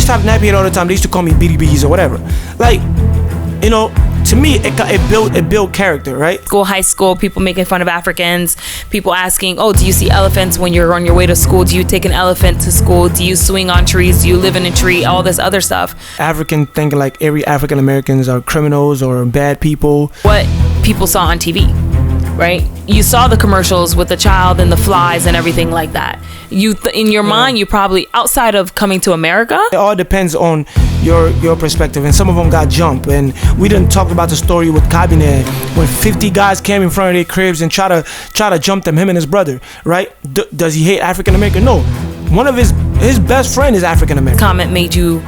used to have nappy head all the time. They used to call me BDBs or whatever. Like, you know, to me, it built character, right? High school, people making fun of Africans, people asking, oh, do you see elephants when you're on your way to school? Do you take an elephant to school? Do you swing on trees? Do you live in a tree? All this other stuff. African thinking like every African Americans are criminals or bad people. What people saw on TV, right? You saw the commercials with the child and the flies and everything like that. In your mind, you probably, outside of coming to America. It all depends on your perspective, and some of them got jumped. And we didn't talk about the story with Kabine when 50 guys came in front of their cribs and try to jump them, him and his brother, right? Does he hate African American? No. One of his best friend is African American. Comment made you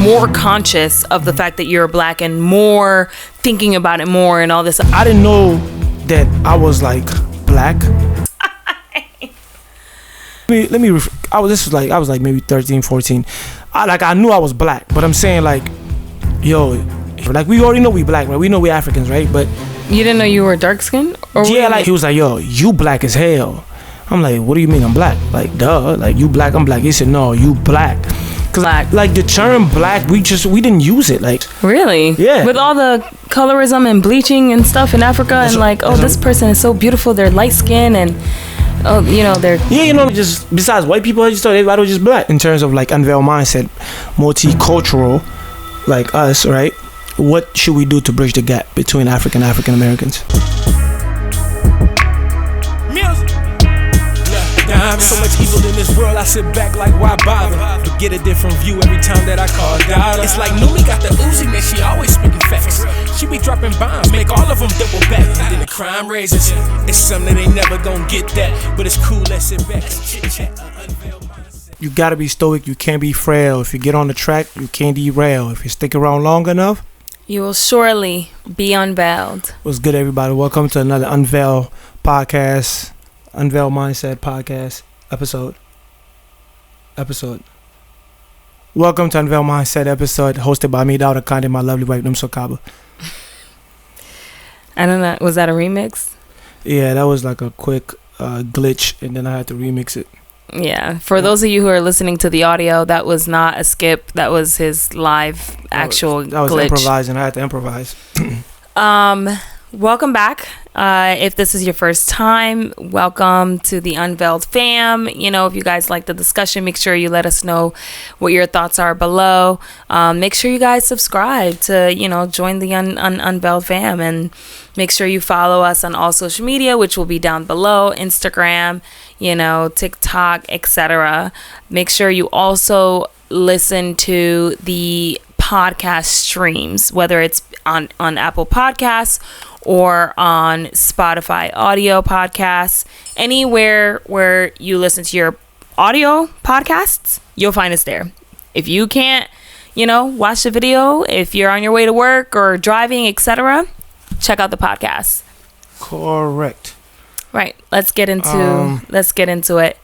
more conscious of the fact that you're black and more thinking about it more and all this. I didn't know that I was like black. I was like maybe 13, 14. I knew I was black, but I'm saying like, yo, like we already know we black, right? We know we Africans, right? But you didn't know you were dark skinned? Yeah, like he was like, yo, you black as hell. I'm like, what do you mean I'm black? Like, duh, like you black, I'm black. He said, no, you black. Cause like the term black, we didn't use it. Like, really? Yeah. With all the colorism and bleaching and stuff in Africa, and like, oh, this person is so beautiful, they're light skinned and oh, you know, they're... Yeah, you know, just besides white people, I just thought everybody was just black. In terms of like Unveiled Mindset, multicultural, like us, right? What should we do to bridge the gap between African Americans? So much evil in this world, I sit back like, why bother? But get a different view every time that I call dollar. It's like Numi got the Uzi, man, she always speaking facts. She be dropping bombs, make all of them double back. Then the crime raises. It's something they never gonna get that, but it's cool, let's sit back and chit-chat. You gotta be stoic, you can't be frail. If you get on the track, you can't derail. If you stick around long enough, you will surely be unveiled. What's good, everybody? Welcome to another Unveil podcast. Unveiled Mindset podcast episode. Welcome to Unveiled Mindset episode hosted by me, Dawda Kande, my lovely wife, Numsokaba. I don't know. Was that a remix? Yeah, that was like a quick glitch, and then I had to remix it. Yeah. For those of you who are listening to the audio, that was not a skip. That was his live actual glitch. That was improvising. I had to improvise. Welcome back. If this is your first time, welcome to the Unveiled fam. You know, if you guys like the discussion, make sure you let us know what your thoughts are below. Make sure you guys subscribe to, join the Unveiled fam, and make sure you follow us on all social media, which will be down below, Instagram, TikTok, etc. Make sure you also listen to the podcast streams, whether it's on Apple Podcasts or on Spotify audio podcasts. Anywhere where you listen to your audio podcasts, you'll find us there. If you can't, watch the video, if you're on your way to work or driving, etc., check out the podcast. Correct. Right. Let's get into it.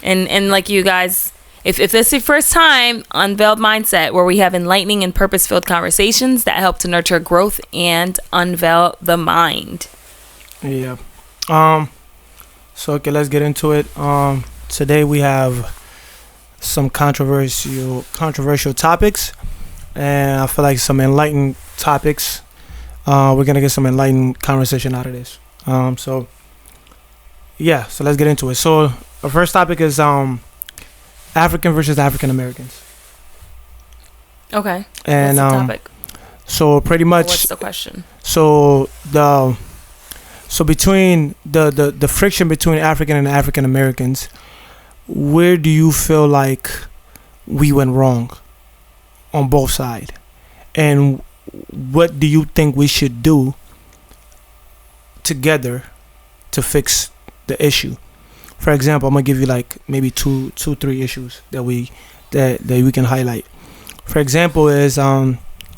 And like you guys, if this is your first time, Unveiled Mindset, where we have enlightening and purpose-filled conversations that help to nurture growth and unveil the mind. Yeah. So okay, let's get into it. Today we have some controversial topics, and I feel like some enlightened topics. We're gonna get some enlightened conversation out of this. So let's get into it. So our first topic is African versus African Americans. Okay. And what's the topic? So pretty much. What's the question? So between the friction between African and African Americans, where do you feel like we went wrong on both sides, and what do you think we should do together to fix the issue? For example, I'm gonna give you like maybe two, three issues that we can highlight. For example, is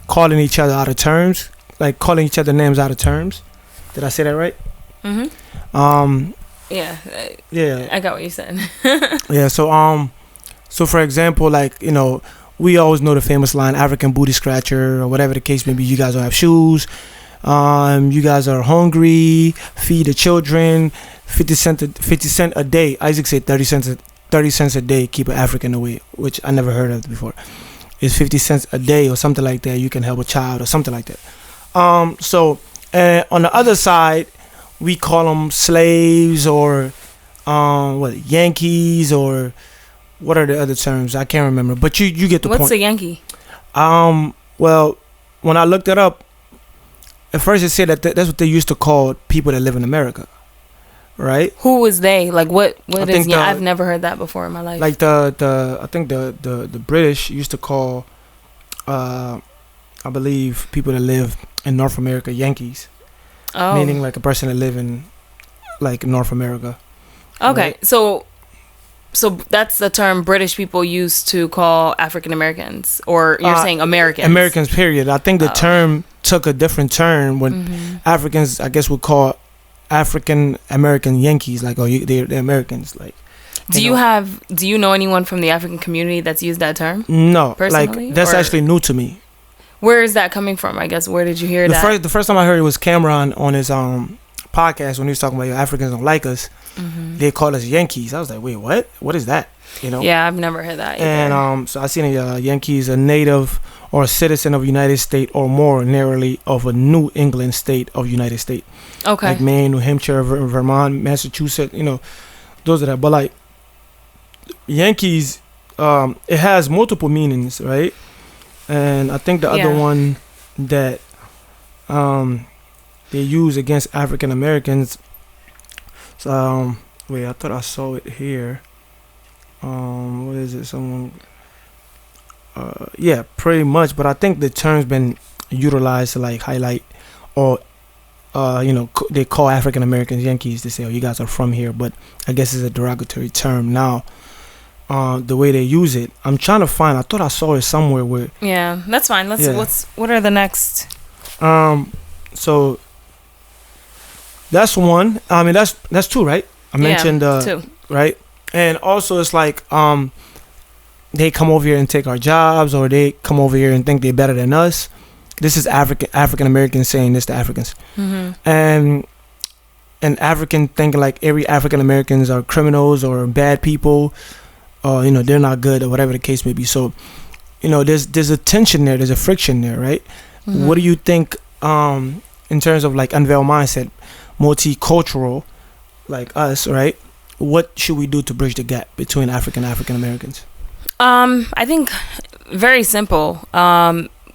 calling each other out of terms, like calling each other names out of terms. Did I say that right? Mm-hmm. Yeah. Yeah. I got what you said. Yeah. So for example, like we always know the famous line, African booty scratcher, or whatever the case may be. You guys don't have shoes. You guys are hungry. Feed the children. 50 cent a day. Isaac said 30 30 cents a day keep an African away, which I never heard of before. It's 50 cents a day or something like that. You can help a child or something like that. So on the other side, we call them slaves or Yankees, or what are the other terms? I can't remember. But you get the point. What's a Yankee? Well, when I looked it up, at first it said that that's what they used to call people that live in America, right? Who was they? Like what is? think I've never heard that before in my life. Like I think the British used to call, I believe, people that live in North America Yankees, meaning like a person that live in like North America. Okay, right? so that's the term British people used to call African Americans, or you're saying Americans? Americans, period. I think the term took a different turn when Africans, I guess, would call African American Yankees, like, they're Americans. Like, do you know anyone from the African community that's used that term? No, personally, like that's actually new to me. Where is that coming from? I guess, where did you hear that? The first time I heard it was Cameron on his podcast when he was talking about Africans don't like us. They call us Yankees. I was like, wait, what? What is that? You know? Yeah, I've never heard that either. And so I seen a Yankees, a native or a citizen of United States, or more narrowly of a New England state of United States. Okay. Like Maine, New Hampshire, Vermont, Massachusetts. Those are that. But like Yankees, it has multiple meanings, right? And I think the other one that they use against African Americans. Wait, I thought I saw it here. What is it? Someone. Yeah, pretty much. But I think the term's been utilized to like highlight, or they call African Americans Yankees to say, "Oh, you guys are from here." But I guess it's a derogatory term now. The way they use it, I'm trying to find. I thought I saw it somewhere where. Yeah, that's fine. What are the next? So. That's one. I mean, that's two, right? I mentioned two. Right? And also it's like they come over here and take our jobs, or they come over here and think they're better than us. This is African Americans saying this to Africans. And African thinking like every African Americans are criminals or bad people, or they're not good, or whatever the case may be. So, there's a tension there, there's a friction there, right? What do you think in terms of like Unveiled Mindset, multicultural, like us, right? What should we do to bridge the gap between African Americans? I think very simple.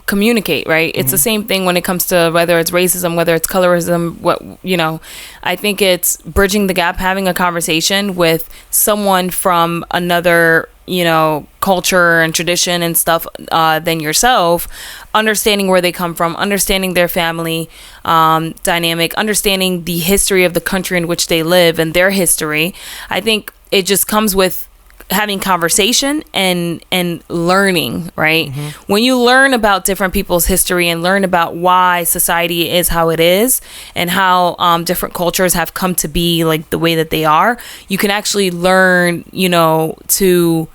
Communicate, right? It's the same thing when it comes to whether it's racism, whether it's colorism, I think it's bridging the gap, having a conversation with someone from another culture and tradition and stuff than yourself, understanding where they come from, understanding their family dynamic, understanding the history of the country in which they live and their history. I think it just comes with having conversation and learning, right? When you learn about different people's history and learn about why society is how it is and how different cultures have come to be like the way that they are, you can actually learn, to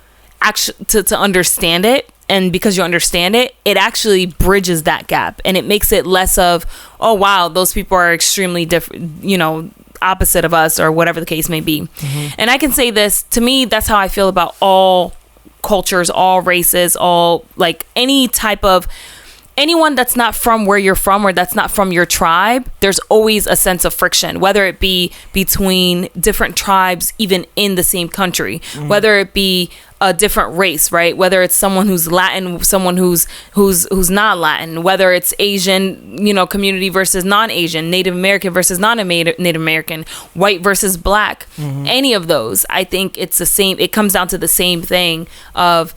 understand it. And because you understand it, it actually bridges that gap, and it makes it less of, oh wow, those people are extremely different, opposite of us, or whatever the case may be. And I can say this, to me, that's how I feel about all cultures, all races, all like anyone that's not from where you're from, or that's not from your tribe. There's always a sense of friction, whether it be between different tribes, even in the same country, whether it be a different race, right? Whether it's someone who's Latin, someone who's not Latin, whether it's Asian, community versus non-Asian, Native American versus non-Native American, white versus black, any of those. I think it's the same. It comes down to the same thing of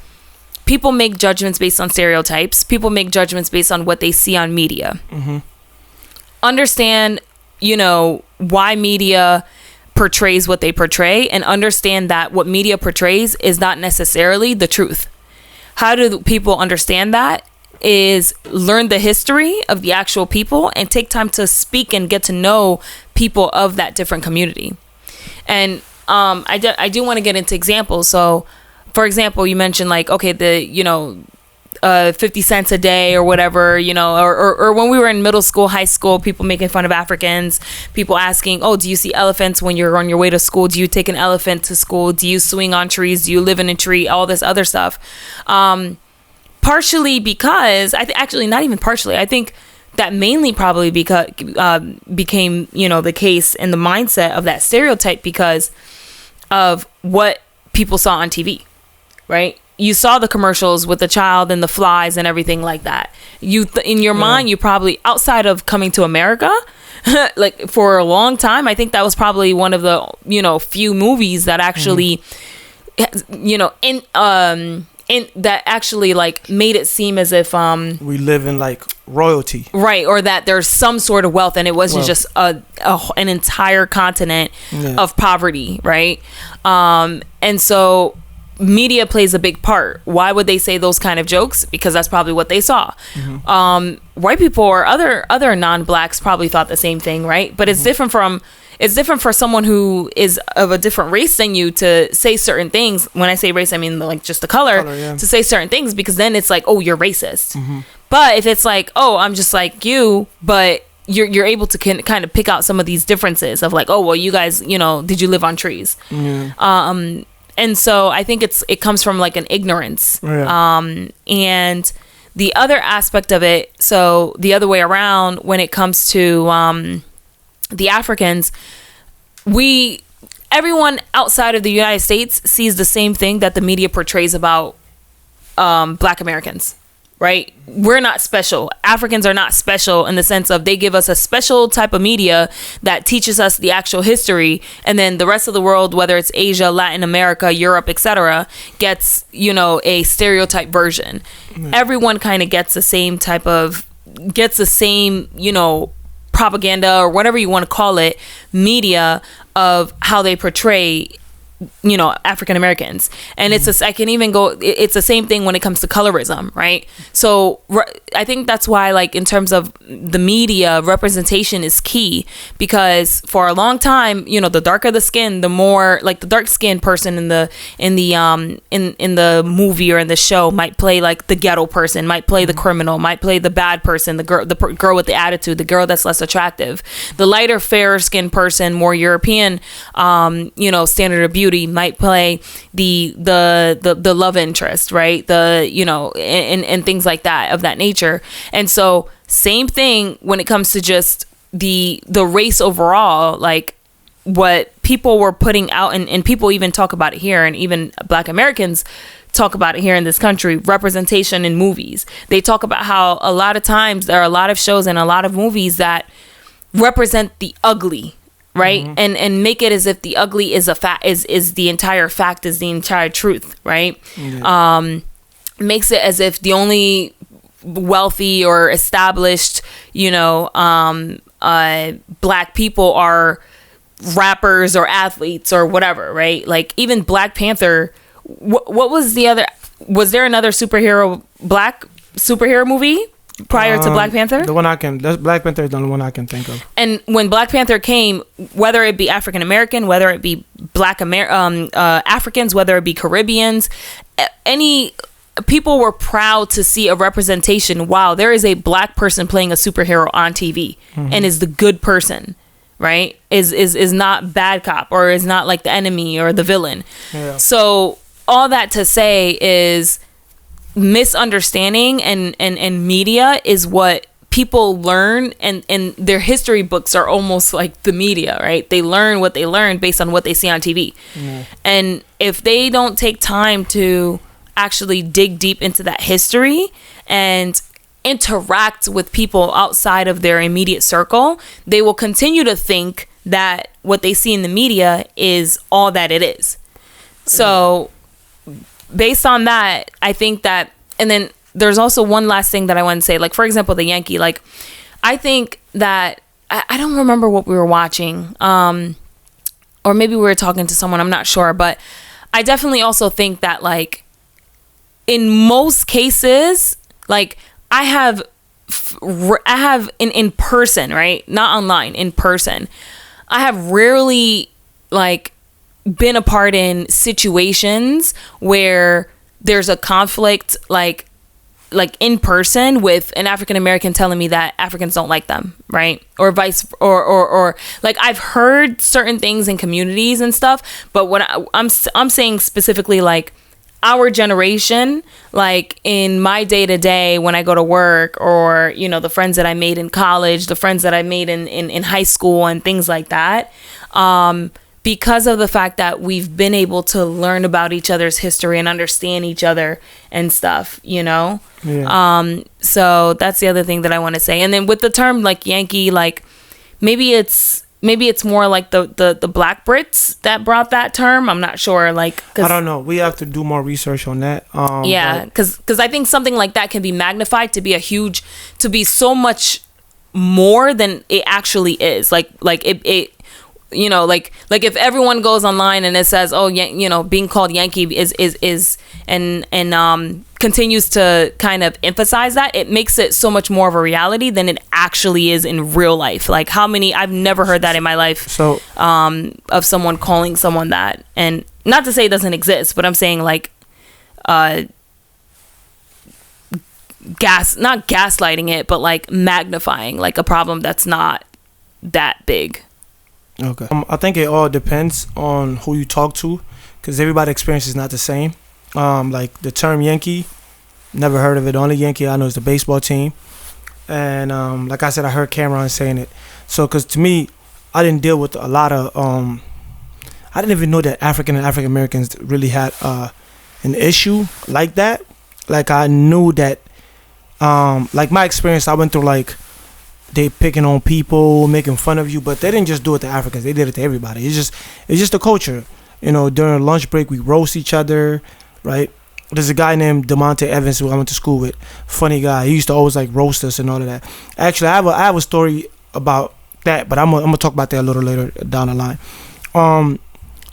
people make judgments based on stereotypes. People make judgments based on what they see on media. Understand, why media portrays what they portray, and understand that what media portrays is not necessarily the truth. How do people understand that? Is learn the history of the actual people and take time to speak and get to know people of that different community. And I do want to get into examples. So, for example, you mentioned like, okay, 50 cents a day or whatever, you know, or when we were in middle school, high school, people making fun of Africans, people asking, oh, do you see elephants when you're on your way to school? Do you take an elephant to school? Do you swing on trees? Do you live in a tree? All this other stuff. Partially because, actually not even partially, I think that mainly probably because became, you know, the case in the mindset of that stereotype because of what people saw on TV, right? You saw the commercials with the child and the flies and everything like that. In your mind, you probably, outside of Coming to America, like for a long time, I think that was probably one of the, you know, few movies that actually, you know, in that actually like made it seem as if we live in like royalty, right? Or that there's some sort of wealth, and it wasn't just an entire continent of poverty, right? And so media plays a big part. Why would they say those kind of jokes? Because that's probably what they saw. White people or other non-blacks probably thought the same thing, right? But it's different for someone who is of a different race than you to say certain things. When I say race, I mean like just the color to say certain things, because then it's like, oh, you're racist. But if it's like, oh, I'm just like you, but you're able to kind of pick out some of these differences of like, oh, well, you guys, you know, did you live on trees? And so I think it comes from like an ignorance. And the other aspect of it, so the other way around, when it comes to the Africans, everyone outside of the United States sees the same thing that the media portrays about Black Americans. Right? We're not special. Africans are not special in the sense of they give us a special type of media that teaches us the actual history, and then the rest of the world, whether it's Asia, Latin America, Europe, etc., gets, you know, a stereotype version. Everyone kind of gets the same, you know, propaganda or whatever you want to call it, media of how they portray, you know, African Americans. And it's the same thing when it comes to colorism, right? So I think that's why, like, in terms of the media, representation is key, because for a long time, you know, the darker the skin, the more like the dark skinned person in the movie or in the show might play like the ghetto person, might play the criminal, might play the bad person, the girl with the attitude, the girl that's less attractive. The lighter, fairer skinned person, more European, you know, standard of beauty, might play the love interest, right? The, you know, and things like that, of that nature. And so same thing when it comes to just the race overall, like what people were putting out, and people even talk about it here, and even Black Americans talk about it here in this country, representation in movies. They talk about how a lot of times there are a lot of shows and a lot of movies that represent the ugly, right? And make it as if the ugly is a fact, is the entire fact, is the entire truth, right? Makes it as if the only wealthy or established, you know, Black people are rappers or athletes or whatever, right? Like even Black Panther, what was the other, was there another Black superhero movie prior to Black Panther? Black Panther is the only one I can think of. And when Black Panther came, whether it be African American, whether it be Africans, whether it be Caribbeans, any people were proud to see a representation. Wow, there is a Black person playing a superhero on TV and is the good person, right? Is not bad cop, or is not like the enemy or the villain. So all that to say is, misunderstanding and media is what people learn, and their history books are almost like the media, right? They learn what they learn based on what they see on TV. And if they don't take time to actually dig deep into that history and interact with people outside of their immediate circle, they will continue to think that what they see in the media is all that it is. So based on that, I think that, and then there's also one last thing that I want to say, like, for example, the Yankee, like, I think that, I don't remember what we were watching, or maybe we were talking to someone, I'm not sure, but I definitely also think that, like, in most cases, like, I have in person, right? Not online, in person. I have rarely, like, been a part in situations where there's a conflict, like, like in person with an African American telling me that Africans don't like them, right? Or vice or like I've heard certain things in communities and stuff, but what I'm saying specifically, like our generation, like in my day to day when I go to work, or you know, the friends that I made in college, the friends that I made in high school and things like that, because of the fact that we've been able to learn about each other's history and understand each other and stuff, you know? Yeah. So that's the other thing that I want to say. And then with the term like Yankee, like maybe it's more like the Black Brits that brought that term. I'm not sure. Like, I don't know. We have to do more research on that. Yeah, because I think something like that can be magnified to be so much more than it actually is. Like it you know, like if everyone goes online and it says, oh, yeah, you know, being called Yankee is and continues to kind of emphasize that, it makes it so much more of a reality than it actually is in real life. Like I've never heard that in my life. So of someone calling someone that, and not to say it doesn't exist, but I'm saying like not gaslighting it, but like magnifying like a problem that's not that big. okay. I think it all depends on who you talk to, because everybody's experience is not the same. Like the term Yankee, never heard of it. The only Yankee I know is the baseball team, and like I said, I heard Cameron saying it. So, because to me, I didn't deal with a lot of I didn't even know that African Americans really had an issue like that. Like I knew that, like my experience, I went through like they picking on people, making fun of you, but they didn't just do it to Africans. They did it to everybody. It's just a culture. You know, during lunch break, we roast each other, right? There's a guy named Demonte Evans who I went to school with. Funny guy. He used to always like roast us and all of that. Actually, I have a story about that, but I'm gonna talk about that a little later down the line.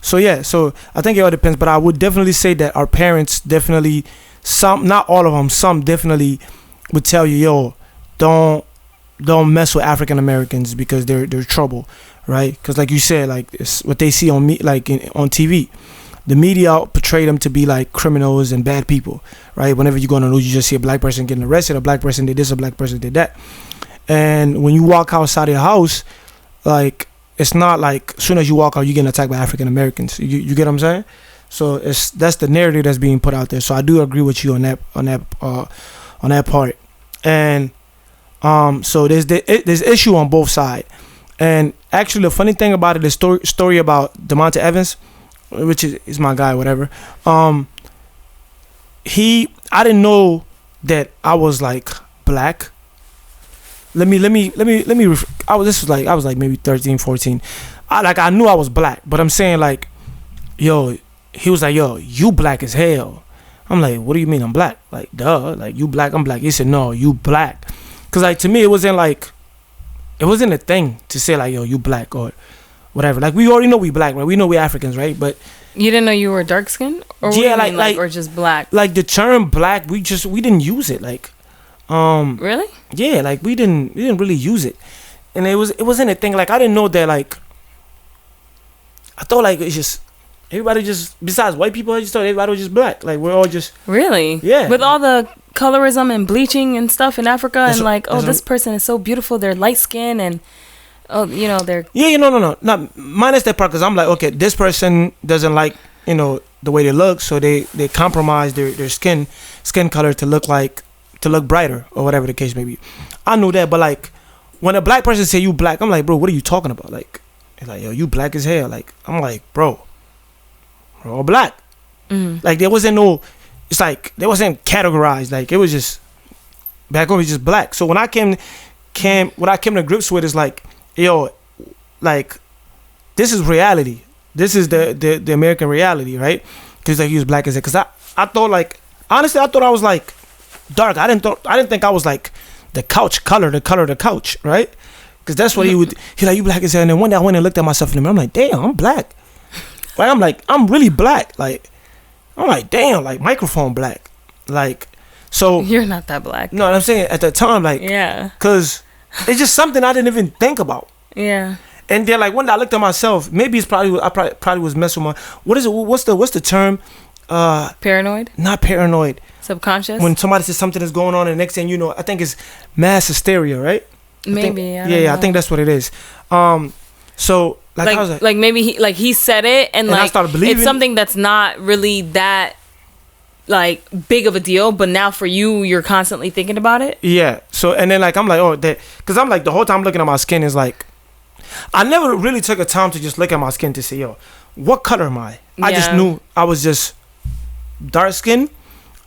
So yeah, so I think it all depends, but I would definitely say that our parents definitely, some, not all of them, some definitely would tell you, yo, don't mess with African Americans because they're trouble, right? Because like you said, like it's what they see on on TV. The media portray them to be like criminals and bad people, right? Whenever you go on the news, you just see a black person getting arrested, a black person did this, a black person did that. And when you walk outside of your house, like it's not like as soon as you walk out, you're getting attacked by African Americans. You get what I'm saying? So that's the narrative that's being put out there. So I do agree with you on that part. And so there's issue on both sides. And actually, the funny thing about it, the story about Demonte Evans, which is my guy, whatever. I didn't know that I was like black. I was like maybe 13, 14. I knew I was black, but I'm saying like, yo, he was like, yo, you black as hell. I'm like, what do you mean I'm black? Like, duh, like you black, I'm black. He said, no, you black. Cause like to me, it wasn't a thing to say like, yo, you black or whatever. Like we already know we black, right? We know we Africans, right? But you didn't know you were dark skinned, or yeah, like or just black. Like the term black, we didn't use it. Like, really? Yeah, like we didn't really use it, and it wasn't a thing. Like I didn't know that. Like I thought like it's just everybody just besides white people, I just thought everybody was just black. Like we're all just really with all the colorism and bleaching and stuff in Africa, and like, oh, this person is so beautiful, they're light skinned, and oh, you know, they're no, not minus that part, because I'm like, okay, this person doesn't like, you know, the way they look, so they compromise their skin color to look brighter or whatever the case may be. I knew that, but like when a black person say you black, I'm like, bro, what are you talking about? Like yo, you black as hell. Like I'm like, bro, we're all black. Mm-hmm. Like there wasn't no. It's like they wasn't categorized. Like it was just back home. It's just black. So when I came to grips with, is like, yo, like this is reality. This is the American reality, right? Because like he was black as it. Because I thought like honestly, I thought I was like dark. I didn't think I was like the couch color, the color of the couch, right? Because that's what he like, you black as hell. And then one day I went and looked at myself in the mirror. I'm like, damn, I'm black. Like I'm really black. Like. I'm like, damn, like microphone black. Like, so. You're not that black. No, I'm saying at the time, like. Yeah. Because it's just something I didn't even think about. Yeah. And then, like, one day I looked at myself, maybe I probably was messing with my, what is it, what's the term Paranoid? not paranoid. Subconscious? When somebody says something is going on, and the next thing you know, I think it's mass hysteria, right? Maybe. I think that's what it is. So I was like maybe he said it and I like started believing it's something that's not really that like big of a deal, but now for you're constantly thinking about it. Yeah. So and then like I'm like, oh, that, because I'm like the whole time looking at my skin is like, I never really took a time to just look at my skin to say, yo, what color am I? I just Yeah. knew I was just dark skin,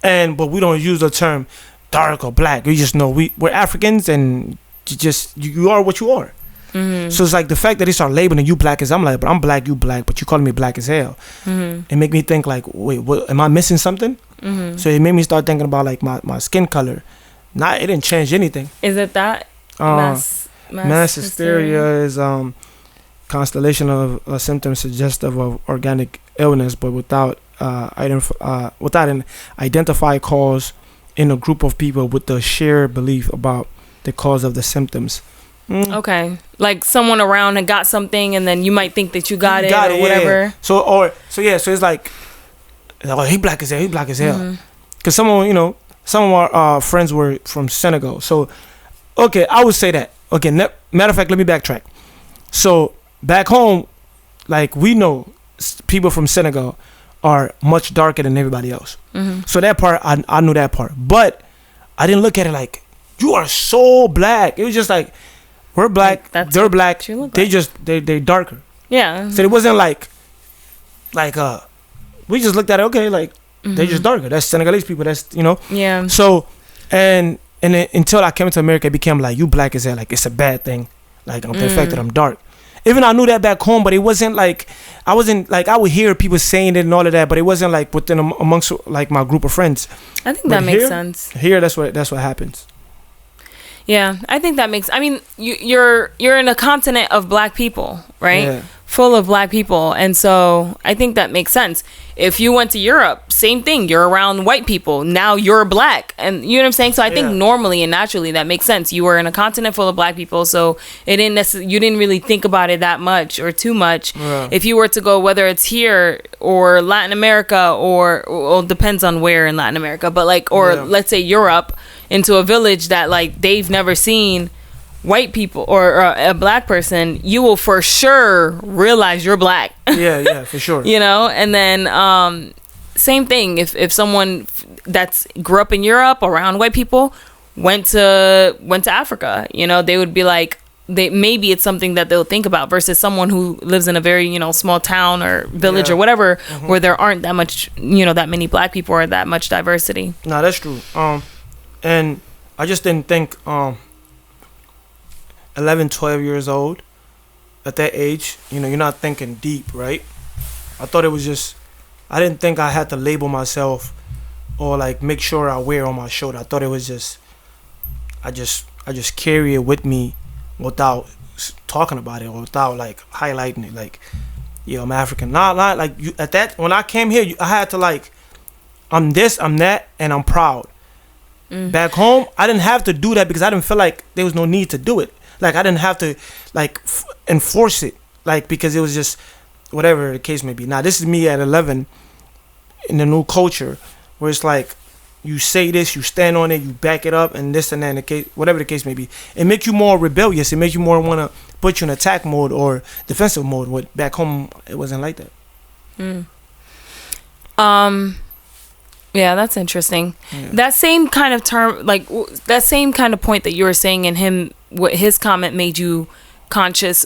but we don't use the term dark or black. We just know we're Africans, and you are what you are. Mm-hmm. So it's like the fact that they start labeling you black as I'm like, but I'm black, you black, but you calling me black as hell. Mm-hmm. It make me think like, wait, what, am I missing something? Mm-hmm. So it made me start thinking about like my skin color. It didn't change anything. Is it that Mass hysteria is constellation of symptoms suggestive of organic illness, but without an identified cause in a group of people with the shared belief about the cause of the symptoms. Okay, like someone around and got something, and then you might think that you got it or whatever. Yeah. So it's like, oh, he black as hell. He black as hell. Because some of our friends were from Senegal. So, okay, I would say that. Okay, matter of fact, let me backtrack. So back home, like we know people from Senegal are much darker than everybody else. Mm-hmm. So that part, I knew that part. But I didn't look at it like, you are so black. It was just like, we're black, Like, they're black, they they darker. Yeah. So it wasn't like we just looked at it, okay, like they just darker. That's Senegalese people. That's Yeah. So and then, until I came to America, it became like, you black as hell, like it's a bad thing. Like I'm the fact that I'm dark. Even I knew that back home, but it wasn't like I would hear people saying it and all of that, but it wasn't like within amongst like my group of friends. I think that makes sense. Here, that's what happens. Yeah, I think that makes. I mean, you're in a continent of black people, right? Yeah. Full of black people, and so I think that makes sense. If you went to Europe, same thing. You're around white people. Now you're black, and you know what I'm saying. So I think normally and naturally that makes sense. You were in a continent full of black people, so you didn't really think about it that much or too much. Yeah. If you were to go, whether it's here or Latin America, or well, depends on where in Latin America, but like, or let's say Europe, into a village that like they've never seen white people or a black person, you will for sure realize you're black. Yeah, for sure. And then same thing, if someone that's grew up in Europe around white people went to Africa, they would be like, maybe it's something that they'll think about, versus someone who lives in a very small town or village or whatever, where there aren't that much that many black people or that much diversity. No, that's true. And I just didn't think 11, 12 years old, at that age, you're not thinking deep, right? I thought it was just, I didn't think I had to label myself or like make sure I wear on my shoulder. I thought it was just, I just carry it with me without talking about it or without like highlighting it. Like, I'm African. Not like you, at that, when I came here, I had to like, I'm this, I'm that, and I'm proud. Back home, I didn't have to do that because I didn't feel like there was no need to do it. Like I didn't have to like enforce it, like, because it was just whatever the case may be. Now this is me at 11 in the new culture where it's like you say this, you stand on it, you back it up, and this and that, and the case, whatever the case may be. It makes you more rebellious. It makes you more want to put you in attack mode or defensive mode. What back home, it wasn't like that. Yeah, that's interesting. Yeah. That same kind of term, like that same kind of point that you were saying in him, what his comment made you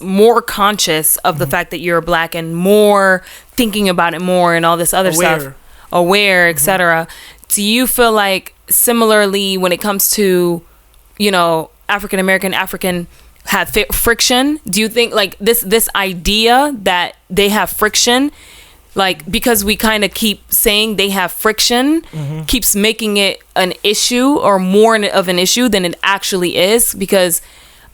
more conscious of the fact that you're black and more thinking about it more and all this other stuff, aware, etc. Do you feel like similarly when it comes to, African have friction? Do you think like this idea that they have friction, like because we kind of keep saying they have friction, keeps making it an issue or more of an issue than it actually is? Because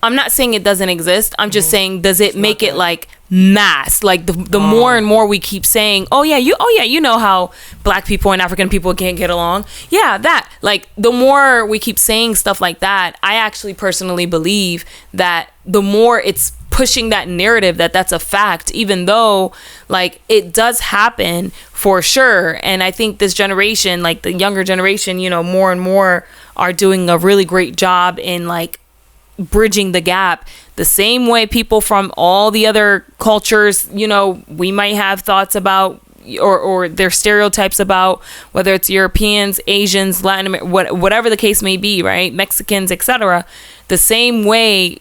I'm not saying it doesn't exist. I'm just saying, does it make it like mass? Like the more and more we keep saying, you know how black people and African people can't get along. Yeah, that. Like the more we keep saying stuff like that, I actually personally believe that the more it's pushing that narrative that that's a fact, even though like it does happen for sure. And I think this generation, like the younger generation, you know, more and more are doing a really great job in like bridging the gap, the same way people from all the other cultures, you know, we might have thoughts about or their stereotypes about, whether it's Europeans, Asians, Latin America, whatever the case may be, right? Mexicans, etc. The same way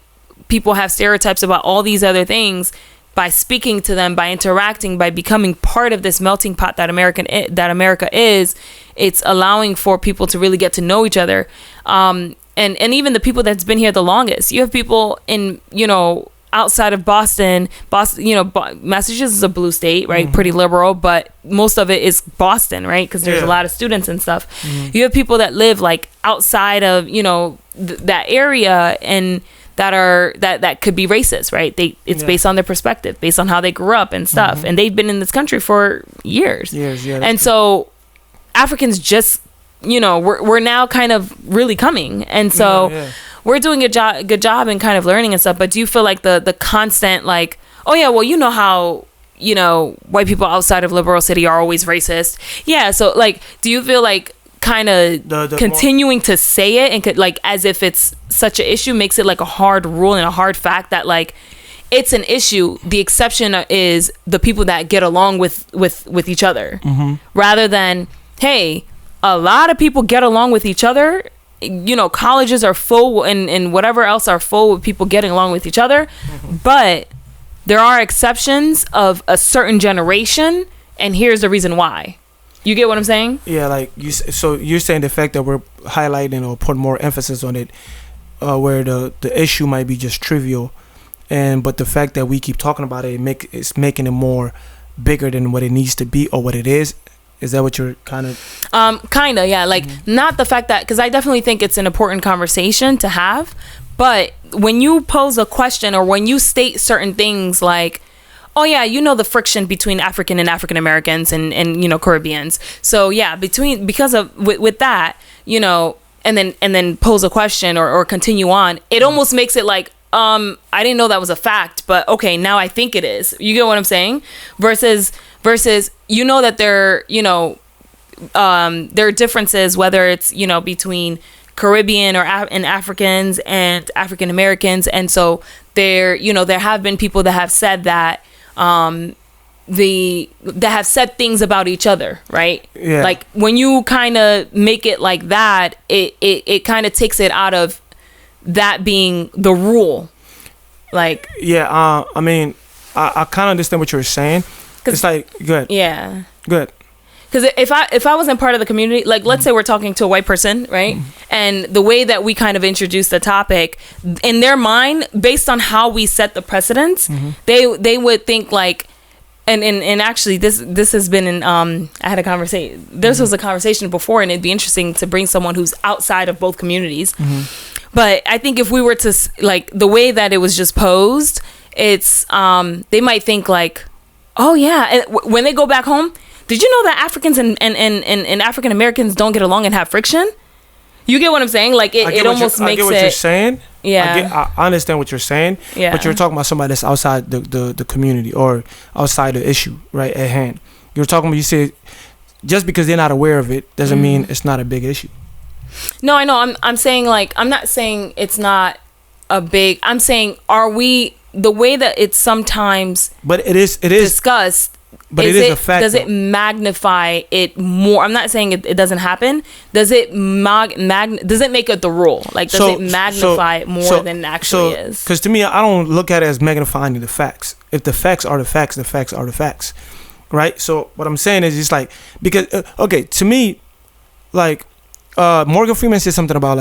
people have stereotypes about all these other things, by speaking to them, by interacting, by becoming part of this melting pot that America is, it's allowing for people to really get to know each other. And even the people that's been here the longest. You have people in, you know, outside of Boston, you know, Massachusetts is a blue state, right? Pretty liberal, but most of it is Boston, right? Because there's a lot of students and stuff. You have people that live like outside of, you know, that area, and that could be racist, right? It's based on their perspective, based on how they grew up and stuff, and they've been in this country for years. And so Africans just, you know, we're now kind of really coming, and so we're doing a good job in kind of learning and stuff. But do you feel like the constant like, oh yeah, well, you know how, you know, white people outside of liberal city are always racist? Yeah. So like, do you feel like kind of continuing to say it and like as if it's such an issue makes it like a hard rule and a hard fact that like it's an issue? The exception is the people that get along with each other, rather than, hey, a lot of people get along with each other. You know, colleges are full and whatever else are full with people getting along with each other. But there are exceptions of a certain generation, and here's the reason why. You get what I'm saying? Yeah, like so you're saying the fact that we're highlighting or putting more emphasis on it, where the issue might be just trivial, but the fact that we keep talking about it, it's making it more bigger than what it needs to be or what it is. Is that what you're kind of? Yeah. Like, not the fact that, because I definitely think it's an important conversation to have, but when you pose a question or when you state certain things like, oh yeah, you know, the friction between African and African Americans and you know, Caribbeans. So yeah, because of with that, you know, and then pose a question or continue on, it almost makes it like, I didn't know that was a fact, but okay, now I think it is. You get what I'm saying? Versus, you know, that there, you know, there are differences, whether it's, you know, between Caribbean and Africans and African Americans. And so there, you know, there have been people that have said that, that have said things about each other, right? Yeah. Like when you kind of make it like that, it kind of takes it out of that being the rule. Like, yeah, I mean, I kind of understand what you're saying. It's like, good. Yeah. Good. Because if I wasn't part of the community, like let's say we're talking to a white person, right? And the way that we kind of introduce the topic, in their mind, based on how we set the precedents, they would think like, and actually this has been in I had a conversation. This was a conversation before, and it'd be interesting to bring someone who's outside of both communities. But I think if we were to like the way that it was just posed, it's they might think like, oh yeah, and when they go back home, did you know that Africans and African Americans don't get along and have friction? You get what I'm saying? Like it almost makes it. I get what you're saying. Yeah, I understand what you're saying. Yeah, but you're talking about somebody that's outside the community or outside the issue, right at hand. You're talking about, you say, just because they're not aware of it doesn't mean it's not a big issue. No, I know. I'm saying, like, I'm not saying it's not a big. I'm saying, are we the way that it's sometimes? But it is discussed. But it is a fact. Does it magnify it more? I'm not saying it doesn't happen. Does it does it make it the rule? Like, does it magnify it more than it actually is? Because to me, I don't look at it as magnifying the facts. If the facts are the facts, the facts are the facts, right? So what I'm saying is just like, because okay, to me, like Morgan Freeman said something about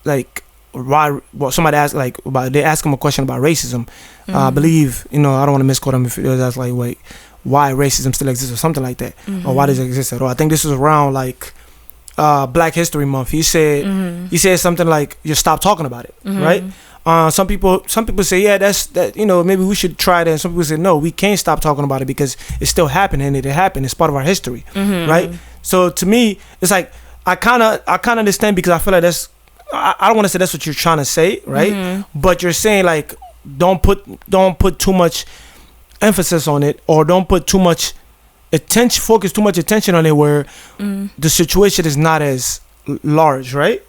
like why. Well, somebody asked they asked him a question about racism. I believe, I don't want to misquote him if that's like, wait, why racism still exists or something like that, or why does it exist at all. I think this was around like Black History Month. He said something like, "You stop talking about it," right? Some people say, yeah, that maybe we should try that. And some people say, no, we can't stop talking about it because it's still happening and it happened. It's part of our history, right? So to me, it's like I kind of understand, because I feel like I don't want to say that's what you're trying to say, right? But you're saying like, don't put too much emphasis on it, or don't put too much focus too much attention on it, where the situation is not as large, right?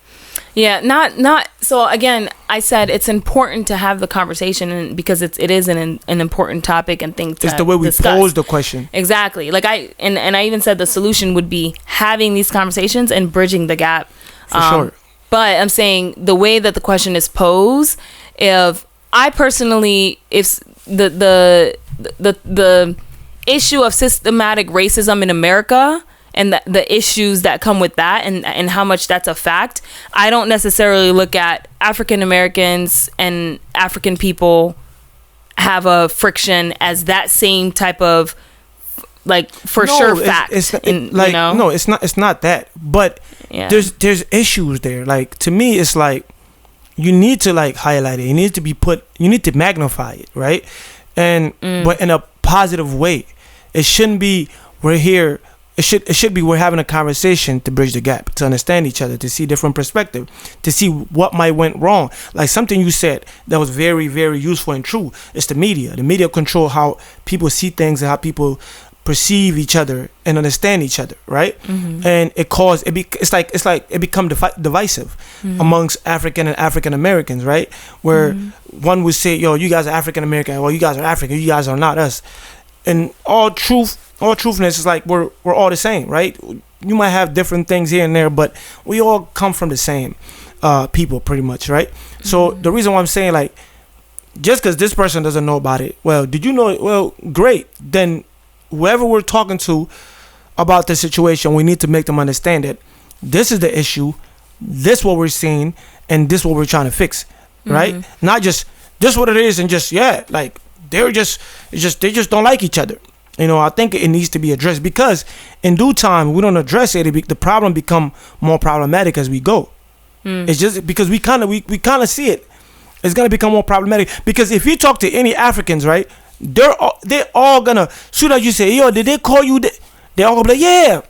Yeah, not so again, I said it's important to have the conversation, and because it is an important topic and thing to it's the way we discuss. pose the question. Exactly. Like I even said the solution would be having these conversations and bridging the gap. For sure. But I'm saying the way that the question is posed, if I personally, if the issue of systematic racism in America and the issues that come with that, and how much that's a fact, I don't necessarily look at African Americans and African people have a friction as that same type of like fact. No, it's not that. But there's issues there. Like, to me, it's like you need to like highlight it. You need to magnify it, right? And but in a positive way. It shouldn't be we're here. It should be we're having a conversation to bridge the gap, to understand each other, to see different perspective, to see what might went wrong. Like something you said that was very, very useful and true. It's the media. The media control how people see things and how people perceive each other and understand each other, right? And it's like it become divisive amongst African and African Americans, right? Where one would say, "Yo, you guys are African American. Well, you guys are African. You guys are not us." And all truthness is like we're all the same, right? You might have different things here and there, but we all come from the same people, pretty much, right? So the reason why I'm saying, like, just because this person doesn't know about it, well, did you know it? Well, great. Then whoever we're talking to about the situation, we need to make them understand that this is the issue, this what we're seeing, and this what we're trying to fix, right? Not just this what it is and just like they just don't like each other. I think it needs to be addressed, because in due time, we don't address it, the problem become more problematic as we go. It's just because we kind of see it. It's gonna become more problematic, because if you talk to any Africans, right, they're all gonna, soon as you say, "Yo, did they call you?" They're all gonna be like, "Yeah."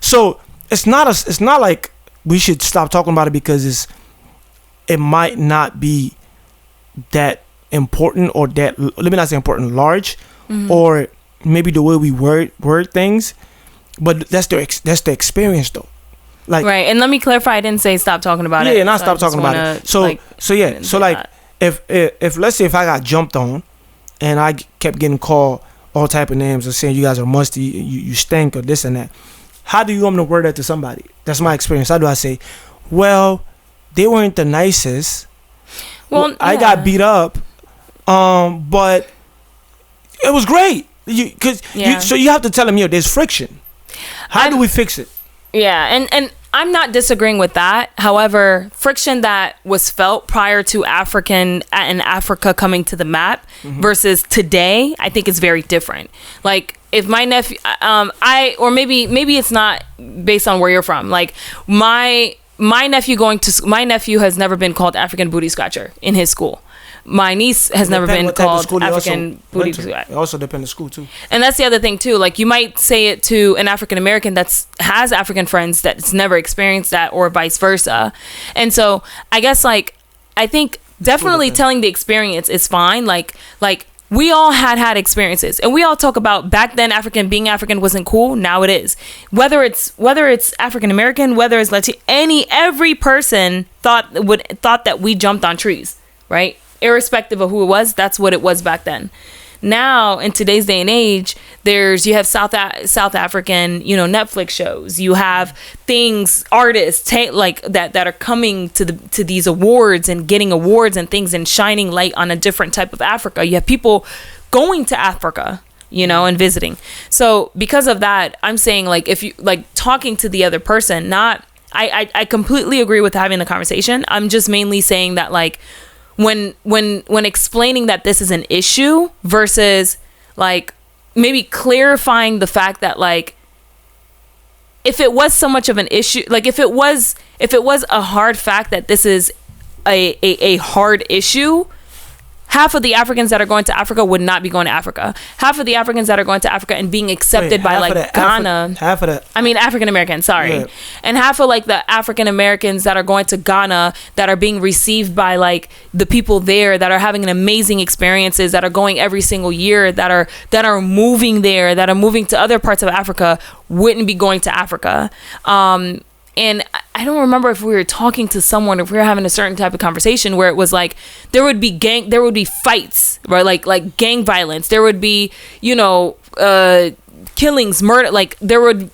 So it's not like we should stop talking about it, because it might not be that important, or that, let me not say important, large, or maybe the way we word things, but that's the experience though. Like, right. And let me clarify, I didn't say stop talking about it. Yeah, not stop talking about it. So if let's say if I got jumped on and I kept getting called all type of names or saying you guys are musty, you stink, or this and that, how do you want me to word that to somebody? That's my experience. How do I say, well, they weren't the nicest. Well, I got beat up, but it was great. So you have to tell them, there's friction. How do we fix it? Yeah, and I'm not disagreeing with that. However, friction that was felt prior to Africa coming to the map versus today, I think is very different. Like, if my nephew, maybe it's not based on where you're from. Like my nephew has never been called African booty scratcher in his school. My niece has never been called African booty scratcher. It also depends on school too. And that's the other thing too. Like, you might say it to an African American that has African friends that's never experienced that, or vice versa. And so I guess, like, I think definitely telling the experience is fine. Like we all had experiences, and we all talk about back then being African wasn't cool. Now it is. Whether it's African American, whether it's Latino, every person thought that we jumped on trees, right? Irrespective of who it was, that's what it was back then. Now, in today's day and age, you have South African, Netflix shows. You have artists like that are coming to these awards and getting awards and things and shining light on a different type of Africa. You have people going to Africa, and visiting. So because of that, I'm saying, like, if you like talking to the other person, I completely agree with having the conversation. I'm just mainly saying that, like, when explaining that this is an issue versus, like, maybe clarifying the fact that, like, if it was so much of an issue, like if it was a hard fact that this is a hard issue, half of the Africans that are going to Africa would not be going to Africa. Half of the Africans that are going to Africa and being accepted by like Ghana. African Americans, sorry. Yeah. And half of like the African Americans that are going to Ghana that are being received by like the people there that are having an amazing experiences, that are going every single year, that are moving there, that are moving to other parts of Africa, wouldn't be going to Africa. And I don't remember if we were talking to someone, if we were having a certain type of conversation where it was like there would be fights, right? Like gang violence. There would be, killings, murder. Like there would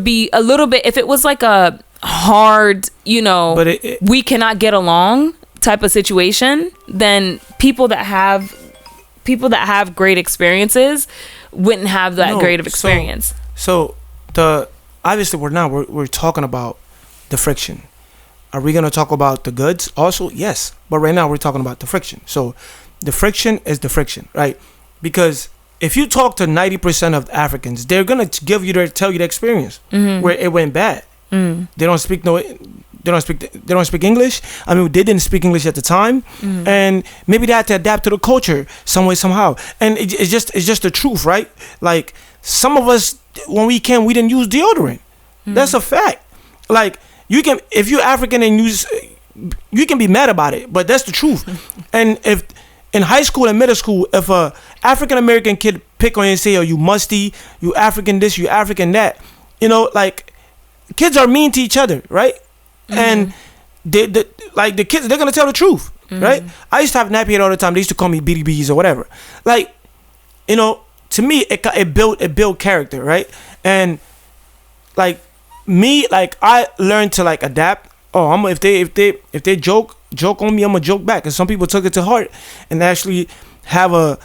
be a little bit, if it was like a hard, we cannot get along type of situation, then people that have great experiences wouldn't have that great of experience. Obviously we're talking about the friction. Are we going to talk about the goods also? Yes. But right now we're talking about the friction. So the friction is the friction, right? Because if you talk to 90% of Africans, they're going to tell you the experience where it went bad. They don't speak English. I mean, they didn't speak English at the time, and maybe they had to adapt to the culture some way, somehow. And it's just the truth, right? Like some of us, when we didn't use deodorant. That's a fact. Like if you're African and you can be mad about it, but that's the truth. And if in high school and middle school, if a African American kid pick on you and say, "Oh, you musty, you African this, you African that," like kids are mean to each other, right? And the kids, they're gonna tell the truth, right? I used to have nappy head all the time. They used to call me BDBs or whatever. Like, to me, it built character, right? And like me, like I learned to like adapt. Oh, if they joke on me, I'm gonna joke back. And some people took it to heart and actually have a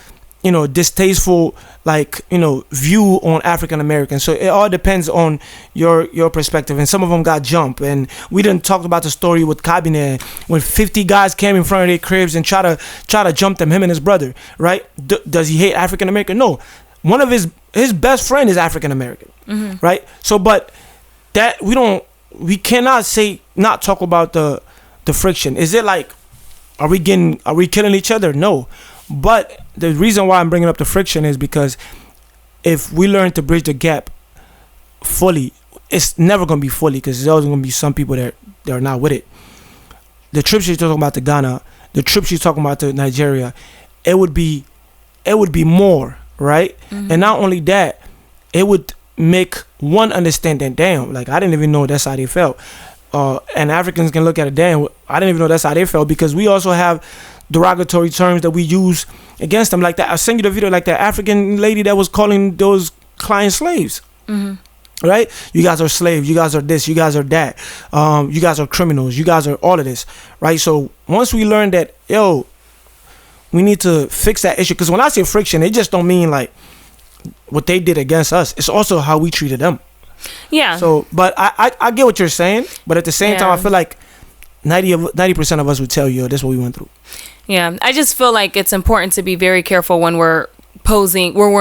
distasteful view on African Americans. So it all depends on your perspective. And some of them got jumped. And we didn't talk about the story with Kabine when 50 guys came in front of their cribs and try to jump them, him and his brother, right? Does he hate African American? No. One of his best friend is African American, right? So, but that we cannot not talk about the friction. Is it like, are we killing each other? No. But the reason why I'm bringing up the friction is because if we learn to bridge the gap fully, it's never going to be fully, because there's always going to be some people that are not with it. The trips you're talking about to Ghana, the trips you're talking about to Nigeria, it would be more, right? And not only that, it would make one understand that, damn, like I didn't even know that's how they felt. And Africans can look at it, damn, I didn't even know that's how they felt, because we also have derogatory terms that we use against them. Like that, I sent you the video, like that African lady that was calling those clients slaves. Right? You guys are slaves. You guys are this. You guys are that. You guys are criminals. You guys are all of this. Right? So once we learn that, we need to fix that issue. Because when I say friction, it just don't mean like what they did against us. It's also how we treated them. Yeah. So, but I get what you're saying. But at the same time, I feel like 90% of us would tell you, this is what we went through. Yeah. I just feel like it's important to be very careful when we're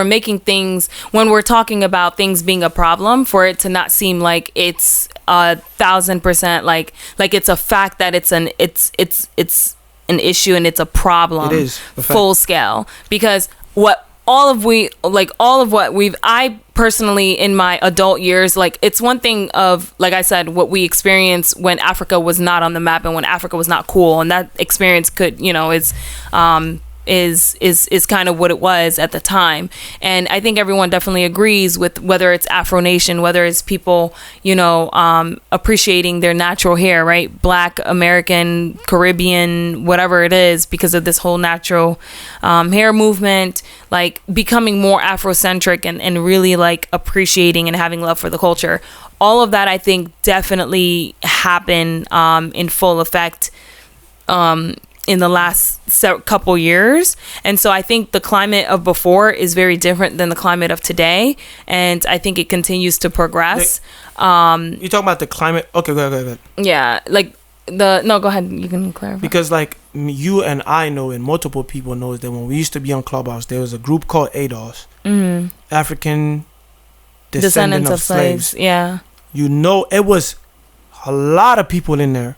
making things, when we're talking about things being a problem, for it to not seem like it's 1,000% like it's a fact that it's an issue and it's a problem. It is full scale. Because I personally, in my adult years, like, it's one thing of, like I said, what we experienced when Africa was not on the map and when Africa was not cool, and that experience could, is kind of what it was at the time. And I think everyone definitely agrees with whether it's Afro Nation, whether it's people, appreciating their natural hair, right? Black, American, Caribbean, whatever it is, because of this whole natural hair movement, like becoming more Afrocentric and really like appreciating and having love for the culture. All of that, I think, definitely happened in full effect in the last couple years. And so I think the climate of before is very different than the climate of today. And I think it continues to progress. You talking about the climate? Okay, go ahead. Yeah, like no, go ahead. You can clarify. Because like you and I know, and multiple people knows, that when we used to be on Clubhouse, there was a group called ADOS, African Descendants of Slaves. Yeah. It was a lot of people in there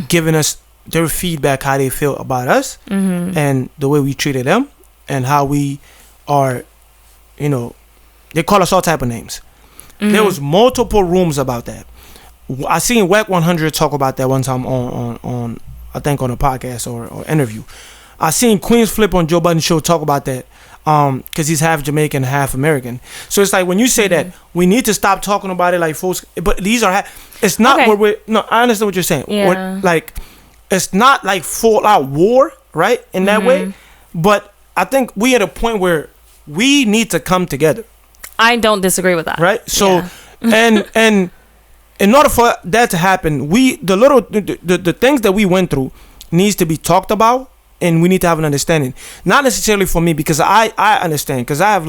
giving us their feedback, how they feel about us, and the way we treated them, and how we are, they call us all type of names. There was multiple rooms about that. I seen WAC 100 talk about that one time on I think on a podcast or interview. I seen Queens Flip on Joe Budden show talk about that, because he's half Jamaican, half American. So it's like when you say that, we need to stop talking about it like folks. But these are it's not what we're. No, I understand what you're saying. Yeah. Like, it's not like full out war, right? In that way, but I think we at a point where we need to come together. I don't disagree with that. Right. So and in order for that to happen, the things that we went through needs to be talked about, and we need to have an understanding. Not necessarily for me, because I understand, because I have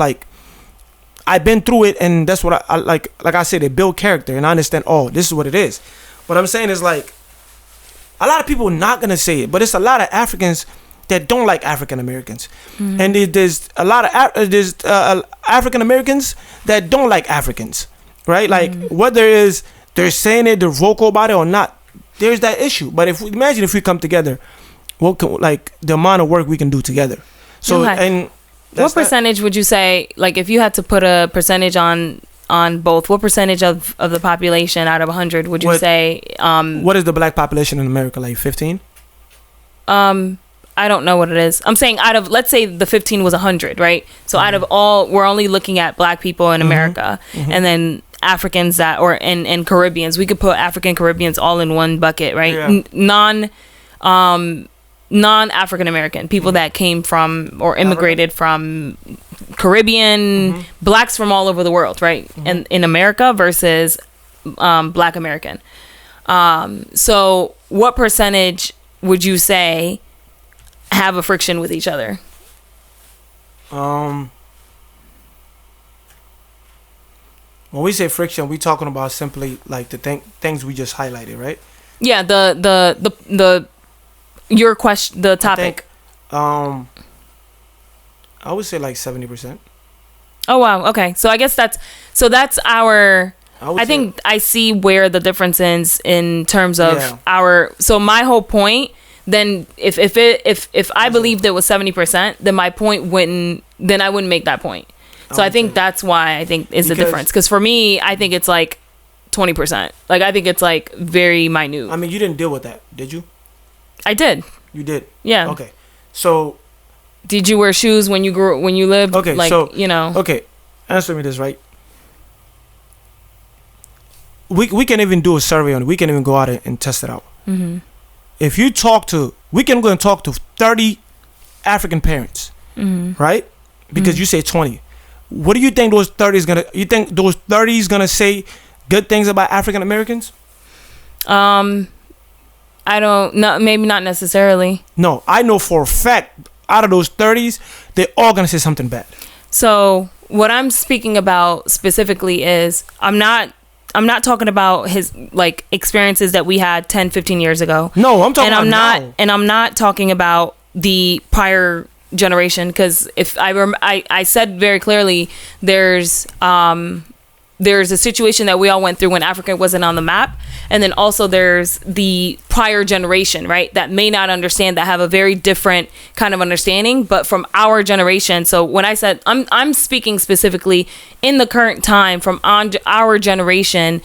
I've been through it, and that's what I like I said, they build character, and I understand, this is what it is. What I'm saying is, like, a lot of people are not gonna say it, but it's a lot of Africans that don't like African Americans, and there's a lot of African Americans that don't like Africans, right? Like, whether is they're saying it, they're vocal about it or not, there's that issue. But imagine if we come together, the amount of work we can do together. So and what percentage would you say, like, if you had to put a percentage on both, what percentage of the population out of 100 would you say? What is the black population in America, like 15? I don't know what it is. I'm saying out of, let's say the 15 was 100, right? So out of all, we're only looking at black people in America, and then Africans and Caribbeans. We could put African Caribbeans all in one bucket, right? Yeah. Non-African American people that came from or immigrated from Caribbean, blacks from all over the world, right? And in America versus black American. So what percentage would you say have a friction with each other? When we say friction, we talking about simply like the things we just highlighted, right? Yeah, your question, the topic. I would say like 70%. Oh wow, okay. So I guess that's our. I think I see where the difference is in terms of our. So my whole point. Then if I believed it was 70%, then my point then I wouldn't make that point. So I think that's why I think is the difference. Because for me, I think it's like 20%. Like, I think it's like very minute. I mean, you didn't deal with that, did you? I did. You did? Yeah. Okay. So did you wear shoes when you lived? Okay. Like, so Okay. Answer me this, right? We can even do a survey on it. We can even go out and test it out. If you we can go and talk to 30 African parents, right? Because you say 20. What do you think those 30 is gonna? You think those 30 is gonna say good things about African Americans? I don't know. Maybe not necessarily. No, I know for a fact out of those 30s, they're all gonna say something bad. So what I'm speaking about specifically is I'm not talking about his like experiences that we had 10, 15 years ago. No, I'm talking about now. And I'm not talking about the prior generation, because if I said very clearly there's a situation that we all went through when Africa wasn't on the map, and then also there's the prior generation, right, that may not understand, that have a very different kind of understanding, but from our generation. So when I said I'm speaking specifically in the current time, from our generation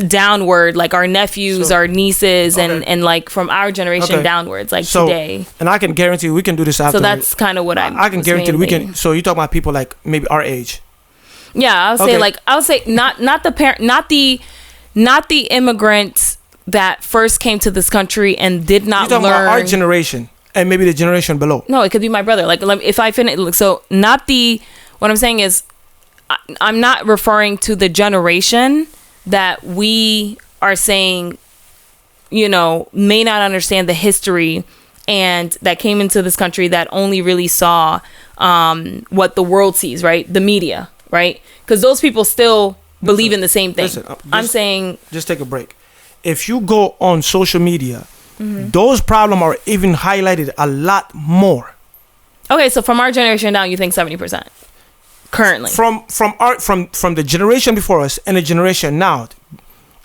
downward, like our nephews, our nieces, and like from our generation downwards, like today. And I can guarantee we can do this after. So that's kind of what I can guarantee we can. So you talk about people like maybe our age. Yeah, I'll say not the parent, not the immigrants that first came to this country and did not You're talking learn. About our generation and maybe the generation below. No, it could be my brother. Like if I finish, so not the. What I'm saying is, I'm not referring to the generation that we are saying, may not understand the history, and that came into this country that only really saw what the world sees, right? The media, right? Because those people still believe in the same thing. I'm saying... Just take a break. If you go on social media, those problems are even highlighted a lot more. Okay, so from our generation down, you think 70%? Currently. From the generation before us and the generation now,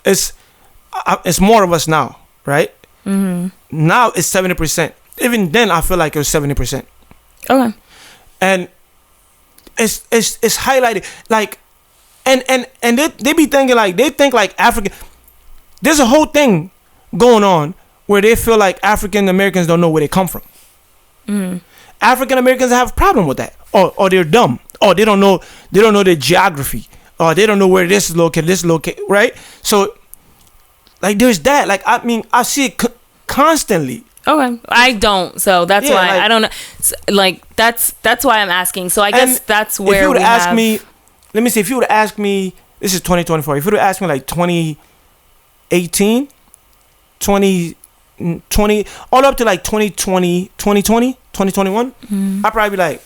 it's more of us now, right? Now it's 70%. Even then, I feel like it was 70%. Okay. And it's highlighted like, and they be thinking like, they think like African. There's a whole thing going on where they feel like African Americans don't know where they come from. African Americans have a problem with that, or they're dumb, or they don't know the geography, or they don't know where this is located, right? So like there's that. Like I mean, I see it constantly. Okay, I don't, so that's why like, I don't know. Like that's why I'm asking. So I guess that's where if you would ask me, let me see. If you would ask me, this is 2024. If you would ask me like 2018, 2020, all up to like 2020, 2021, I'd probably be like,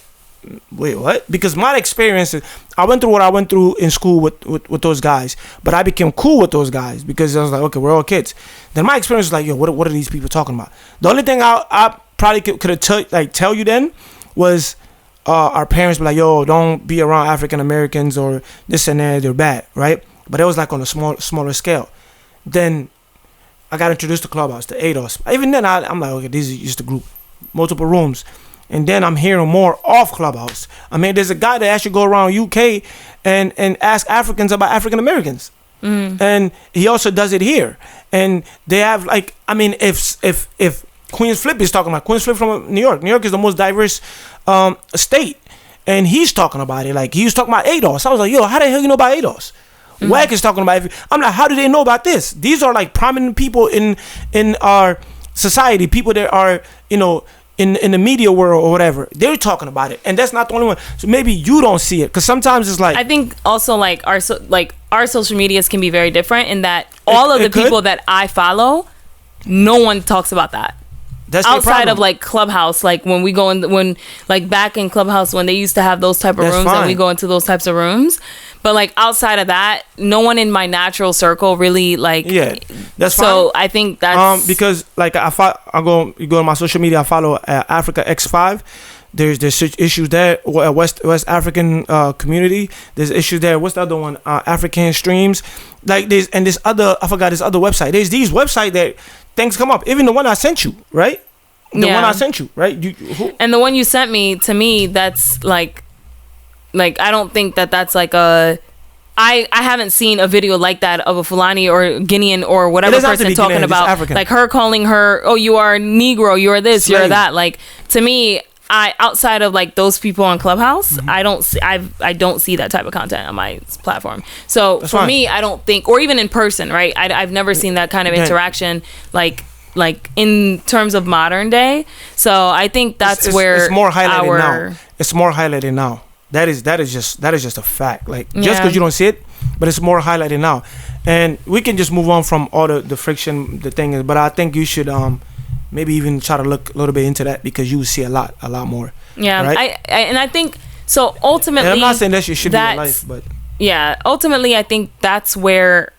wait, what? Because my experiences, I went through what I went through in school with those guys, but I became cool with those guys because I was like, okay, we're all kids. Then my experience was like, yo, what are these people talking about? The only thing I probably could have tell you then was our parents were like, yo, don't be around African Americans or this and that, they're bad, right? But it was like on a smaller scale. Then I got introduced to Clubhouse, to ADOS. Even then, I'm like, okay, this is just a group, multiple rooms. And then I'm hearing more off Clubhouse. I mean, there's a guy that actually go around UK and ask Africans about African Americans. And he also does it here. And they have like, I mean, if Queens Flip is talking about, Queens Flip from New York. New York is the most diverse state. And he's talking about it. Like, he was talking about ADOS. I was like, yo, how the hell you know about ADOS? Wack is talking about it. I'm like, how do they know about this? These are like prominent people in our society, people that are, you know, in the media world or whatever. They're talking about it, and that's not the only one. So maybe you don't see it, because sometimes it's like, I think also like our social medias can be very different in that all of the people that I follow, no one talks about that. That's outside of like Clubhouse, like when we go in, when like back in Clubhouse when they used to have those type of rooms, and we go into those types of rooms. But like outside of that, no one in my natural circle really like. Yeah, that's so fine. I think that's because like you go to my social media, I follow Africa X5. There's issues there. West African community. There's issues there. What's the other one? African streams. Like this other. I forgot this other website. There's these websites that things come up. Even the one I sent you, right? The one I sent you, right? And the one you sent me, to me, that's like I don't think that's like a. I haven't seen a video like that of a Fulani or Guinean or whatever person talking Guinean, about like her calling her, oh, you are Negro, you are this, you're that. Like, to me, outside of like those people on Clubhouse, I don't see that type of content on my platform. So that's for me, I don't think, or even in person, right? I've never seen that kind of interaction like in terms of modern day. So I think that's where it's more highlighted now. It's more highlighted now. That is just a fact. Like, just because you don't see it, but it's more highlighted now. And we can just move on from all the friction, the thing is, but I think you should maybe even try to look a little bit into that, because you will see a lot more. Yeah, right? I think so. Ultimately, and I'm not saying that should be your life, but yeah, ultimately, I think that's where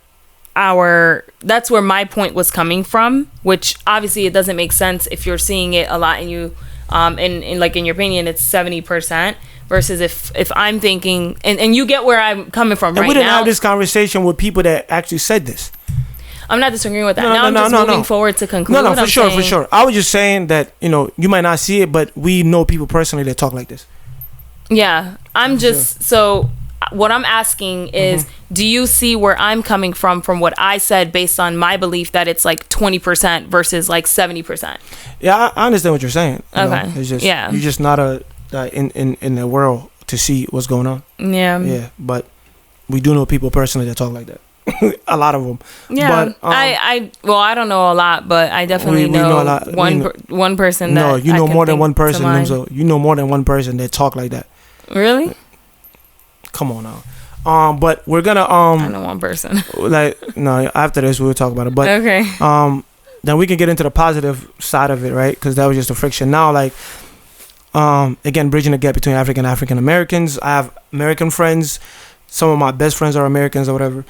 my point was coming from. Which obviously it doesn't make sense if you're seeing it a lot and you in like in your opinion it's 70%. Versus if I'm thinking, and you get where I'm coming from, and we didn't have this conversation with people that actually said this. I'm not disagreeing with that. I'm just moving forward to conclude. No, for sure. I was just saying that, you know, you might not see it, but we know people personally that talk like this. Yeah, I'm just, so what I'm asking is, do you see where I'm coming from what I said based on my belief that it's like 20% versus like 70%? Yeah, I understand what you're saying. Okay. It's just, you're just not in the world to see what's going on. Yeah, but we do know people personally that talk like that. A lot of them. Yeah, but, I don't know a lot, but I definitely know a lot. One person. No, you know more than one person. So you know more than one person that talk like that. Really? Come on now. But we're gonna I know one person. Like, no, after this we'll talk about it. But okay. Then we can get into the positive side of it, right? Because that was just a friction. Now, like. Again, bridging the gap between African Americans. I have American friends. Some of my best friends are Americans or whatever.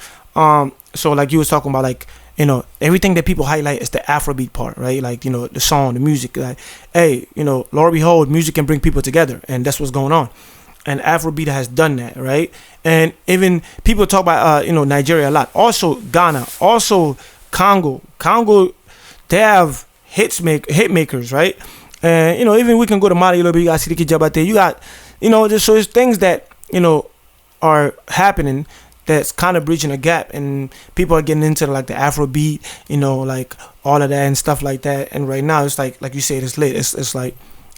So like you was talking about, like, you know, everything that people highlight is the Afrobeat part, right? Like, you know, the song, the music. Like, hey, you know, Lord behold, music can bring people together, and that's what's going on. And Afrobeat has done that, right? And even people talk about, you know, Nigeria a lot. Also Ghana. Also Congo. they have hit makers, right? And you know, even we can go to Mali a little bit. You got Sidiki Jabate. You got, you know, just so there's things that, you know, are happening that's kind of bridging a gap, and people are getting into like the Afrobeat, you know, like all of that and stuff like that. And right now it's like you said, it's lit. It's like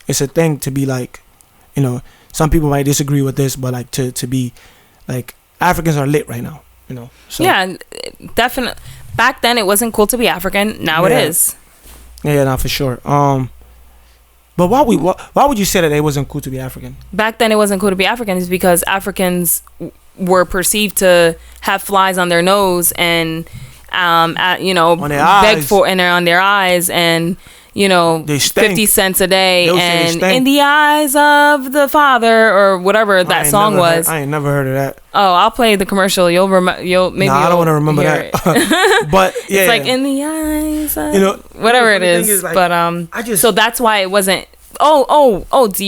it's a thing to be like, you know, some people might disagree with this, but like to be like Africans are lit right now, you know. So, yeah, definitely. Back then it wasn't cool to be African. Now it is. Yeah, not for sure. But why would you say that it wasn't cool to be African? Back then it wasn't cool to be African is because Africans were perceived to have flies on their nose and you know, on their beg eyes. for, and they're on their eyes, and you know, They stink. 50 cents a day, They'll say they and stink. in the eyes of the father, or whatever that song was. I ain't never heard of that. Oh, I'll play the commercial. You'll maybe. Nah, I don't want to remember hear that. But yeah, it's like in the eyes of, you know, whatever it the thing is. like, But I just, so that's why it wasn't. Do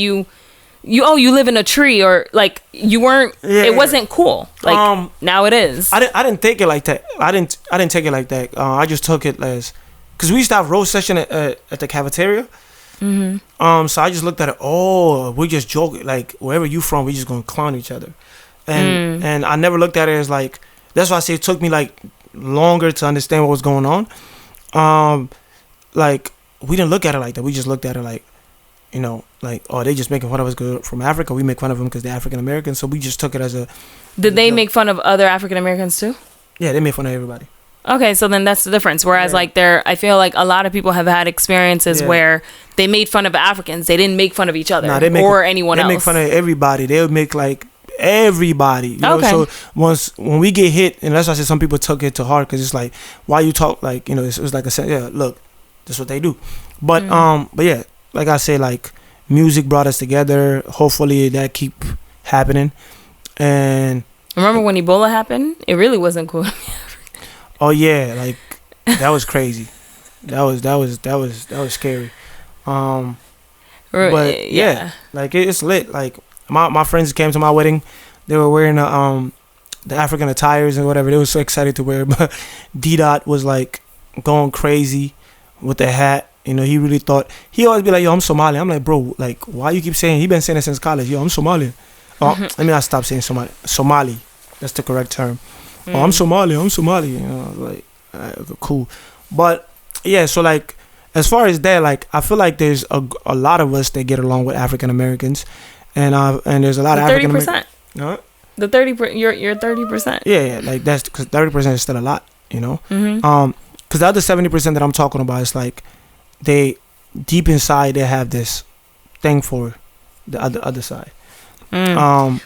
you live in a tree, or like you weren't. Yeah. It wasn't cool. Like now it is. I didn't take it like that. I didn't take it like that. I just took it as, because we used to have roast session at the cafeteria. Mm-hmm. So I just looked at it. Oh, we just joking. Like wherever you from, we just gonna clown each other. And I never looked at it as like. That's why I say it took me like longer to understand what was going on. Like we didn't look at it like that. We just looked at it like, you know, like, oh, they just making fun of us 'cause we're from Africa. We make fun of them because they're African American. So we just took it as a. Did they make fun of other African Americans too? Yeah, they made fun of everybody. Okay, so then that's the difference. Whereas like I feel like a lot of people have had experiences where they made fun of Africans. They didn't make fun of each other or anyone else. They make fun of everybody. They would make like everybody. You know? Okay. So when we get hit, and that's why I said some people took it to heart, because it's like, why you talk like, you know, it was like look, that's what they do. But but yeah, like I say, like music brought us together. Hopefully that keep happening. And remember when Ebola happened? It really wasn't cool. oh yeah, like that was crazy. That was scary. But yeah, like it's lit. Like my friends came to my wedding. They were wearing the African attires and whatever. They were so excited to wear. But D-Dot was like going crazy with the hat. You know, he really thought, he always be like, yo, I'm Somali. I'm like, bro, like, why you keep saying, he been saying it since college, yo, I'm Somalian. Oh, I mean, I stopped saying Somali. That's the correct term. Oh, I'm Somali. You know, like, cool. But yeah, so like, as far as that, like, I feel like there's a lot of us that get along with African Americans, and there's a lot of African Americans. 30%. The 30%. You're 30%. Yeah, like that's because 30% is still a lot, you know. Because the other 70% that I'm talking about is like, they deep inside they have this thing for the other side. And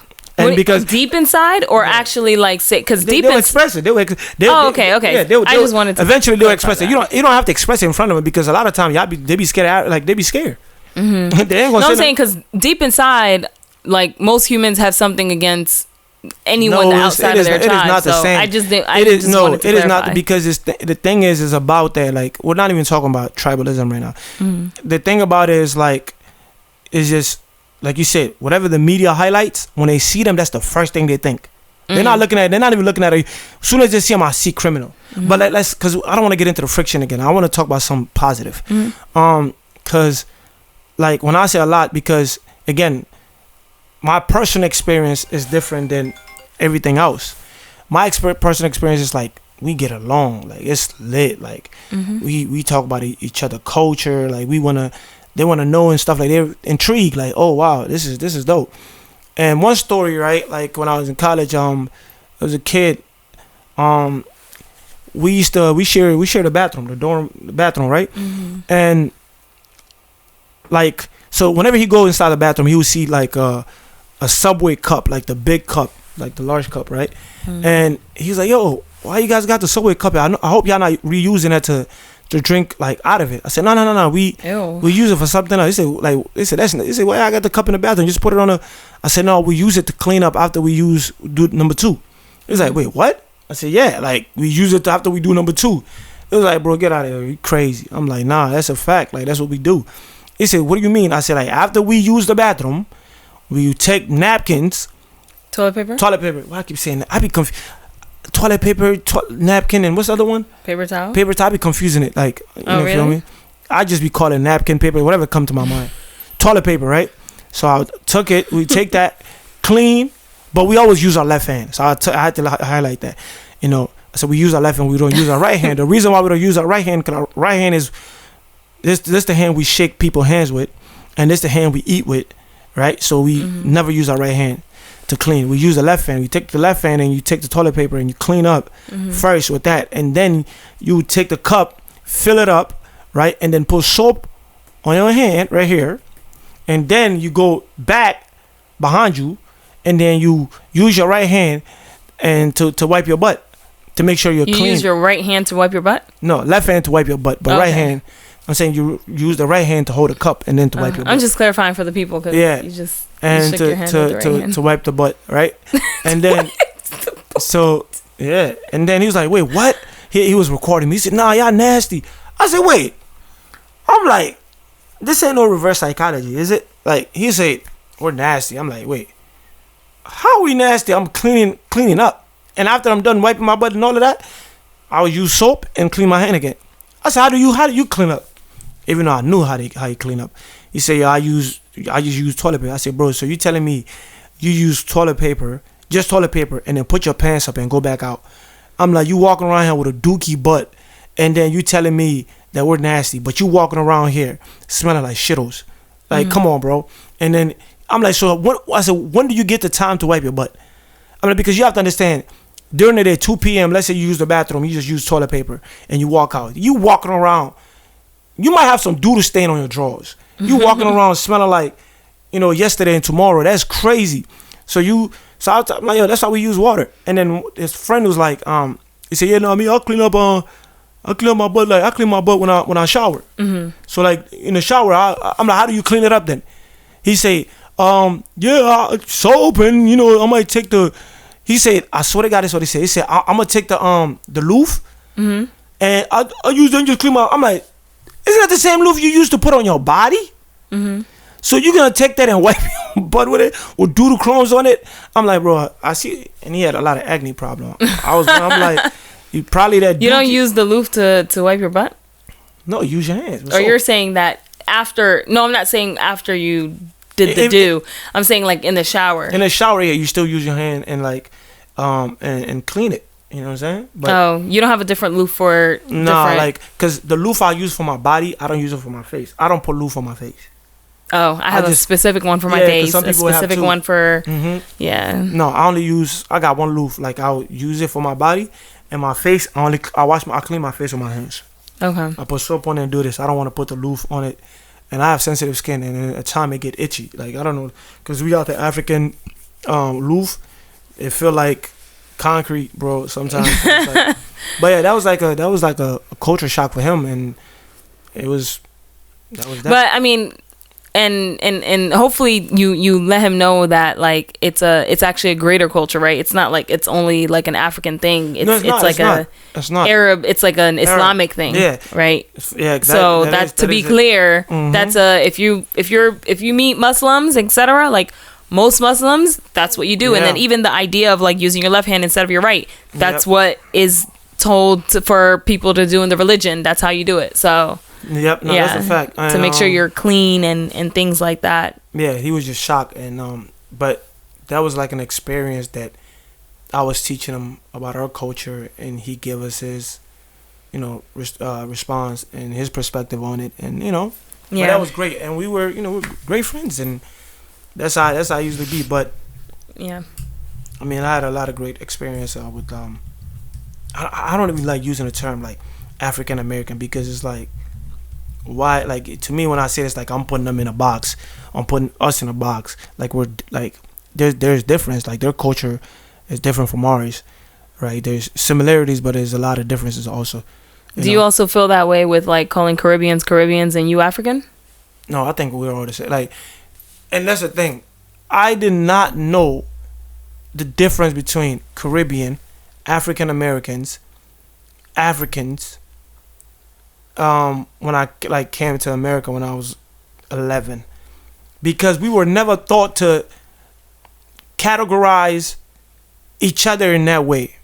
because deep inside, or actually like say, because they'll express it. Okay. Yeah, I just wanted to. Eventually, they'll express it. You don't have to express it in front of them, because a lot of times they be scared. Like they be scared. They ain't gonna I'm saying because deep inside, like most humans have something against anyone outside of their tribe. It is not the same. It is not, because the thing is about that. Like, we're not even talking about tribalism right now. The thing about it is like, it's just like you said, whatever the media highlights, when they see them, that's the first thing they think. They're not looking at. They're not even looking at it. As soon as they see them, I see criminal. But like, because I don't want to get into the friction again. I want to talk about something positive. Because like when I say a lot, because again, my personal experience is different than everything else. My personal experience is like, we get along, like it's lit, like we talk about each other culture, like they want to know and stuff, like they're intrigued, like, oh wow, this is dope. And one story, right, like when I was in college, there was a kid, we shared the bathroom, the bathroom, right? And like, so whenever he go inside the bathroom, he would see like a Subway cup, like the big cup, like the large cup, right? And he's like, yo, why you guys got the Subway cup? I hope y'all not reusing that to drink like out of it. I said, no, we use it for something else. They said, well, I got the cup in the bathroom, just put it on I said, no, we use it to clean up after we do number 2. He's like, wait, what? I said, yeah, like we use it after we do number 2. It was like, bro, get out of here, you crazy. I'm like, nah, that's a fact, like that's what we do. He said, what do you mean? I said, like, after we use the bathroom, we take napkins, toilet paper. Why I keep saying that? I be confused. toilet paper, napkin, and what's the other one? Paper towel. Paper towel. I be confusing it. Like, you know, really? feel me? I just be calling napkin, paper, whatever come to my mind. Toilet paper, right? So I took it. We take that, clean, but we always use our left hand. So I had to highlight that. You know, so we use our left hand. We don't use our right hand. The reason why we don't use our right hand, because our right hand is this the hand we shake people's hands with, and this the hand we eat with, right? So we never use our right hand to clean. We use the left hand. We take the left hand and you take the toilet paper and you clean up first with that, and then you take the cup, fill it up, right, and then put soap on your hand right here, and then you go back behind you, and then you use your right hand and to wipe your butt to make sure you're clean. You use your right hand to wipe your butt? No, left hand to wipe your butt, but right hand. I'm saying you use the right hand to hold a cup and then to wipe your butt. I'm just clarifying for the people because you just and shook your hand with the right hand. to wipe the butt, right? And then so yeah, and then he was like, "Wait, what?" He was recording me. He said, "Nah, y'all nasty." I said, "Wait." I'm like, "This ain't no reverse psychology, is it?" Like he said, "We're nasty." I'm like, "Wait, how are we nasty?" I'm cleaning up, and after I'm done wiping my butt and all of that, I would use soap and clean my hand again. I said, how do you clean up? Even though I knew how you clean up. He said, "Yeah, I just use toilet paper." I said, "Bro, so you telling me you use toilet paper, just toilet paper, and then put your pants up and go back out?" I'm like, "You walking around here with a dookie butt, and then you telling me that we're nasty, but you walking around here smelling like shittles. Like, come on, bro." And then I'm like, "So what?" I said, "When do you get the time to wipe your butt?" I mean, because you have to understand, during the day, 2 p.m., let's say you use the bathroom, you just use toilet paper, and you walk out. You walking around, you might have some doodle stain on your drawers. You walking around smelling like, yesterday and tomorrow. That's crazy. So I'm like, "Yo, that's how we use water." And then his friend was like, he said, "Yeah, no, I'll clean up my butt. Like, I clean my butt when I shower." So like in the shower, I'm like, "How do you clean it up then?" He said, "Yeah, soap, and I might take the." He said, "I swear to God, that's what he said." He said, "I'm gonna take the loofah, and I use them just clean my." I'm like, "Isn't that the same loofah you used to put on your body?" So you're gonna take that and wipe your butt with it with doodle crumbs on it? I'm like, "Bro, I see," and he had a lot of acne problem. I'm like, "You probably that." You don't use the loofah to wipe your butt? No, use your hands. Or you're saying that after? No, I'm not saying after you did the do. I'm saying like in the shower. In the shower, yeah, you still use your hand and like, and clean it. You know what I'm saying? But you don't have a different loofah for like, because the loofah I use for my body, I don't use it for my face. I don't put loofah on my face. Oh, I have a specific one for my face, a specific one for, yeah. No, I got one loofah. Like, I'll use it for my body, and my face, I clean my face with my hands. Okay. I put soap on it and do this. I don't want to put the loofah on it. And I have sensitive skin, and at time it get itchy. Like, I don't know, because we got the African loofah. It feel like concrete, bro, sometimes. Like, but yeah, that was like a culture shock for him, and that was that. But I mean, and hopefully you let him know that like it's actually a greater culture, right? It's not like it's only like an African thing. It's not Arab. It's like an Islamic thing, yeah, right? Yeah, exactly. So that's to be clear. That's if you meet Muslims, etc. Like most Muslims, that's what you do, and then even the idea of like using your left hand instead of your right, that's what is told for people to do in the religion. That's how you do it. So. Yep, no, that's a fact. To make sure you're clean and things like that. Yeah, he was just shocked, and but that was like an experience that I was teaching him about our culture, and he gave us his, response and his perspective on it, and but that was great, and we were great friends, and that's how I usually be. But yeah, I mean, I had a lot of great experience with I don't even like using the term like African American, because it's like, why, like, to me when I say this, like I'm putting them in a box, I'm putting us in a box, like we're like there's difference, like their culture is different from ours, right? There's similarities, but there's a lot of differences also. Do you also feel that way with like calling Caribbeans and you African? No, I think we're all the same. Like, and that's the thing, I did not know the difference between Caribbean, African Americans, Africans. When I like came to America when I was 11, because we were never taught to categorize each other in that way.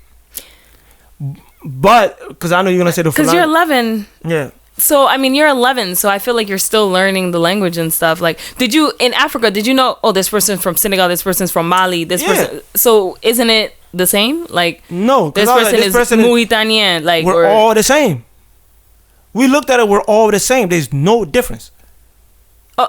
But because I know you're gonna say the because you're 11. Yeah. So I mean, you're 11, so I feel like you're still learning the language and stuff. Like, did you in Africa? Did you know? Oh, this person's from Senegal. This person's from Mali. This person. So isn't it the same? Like, no, this person is Mauritanian. Like, we're all the same. We looked at it. We're all the same. There's no difference.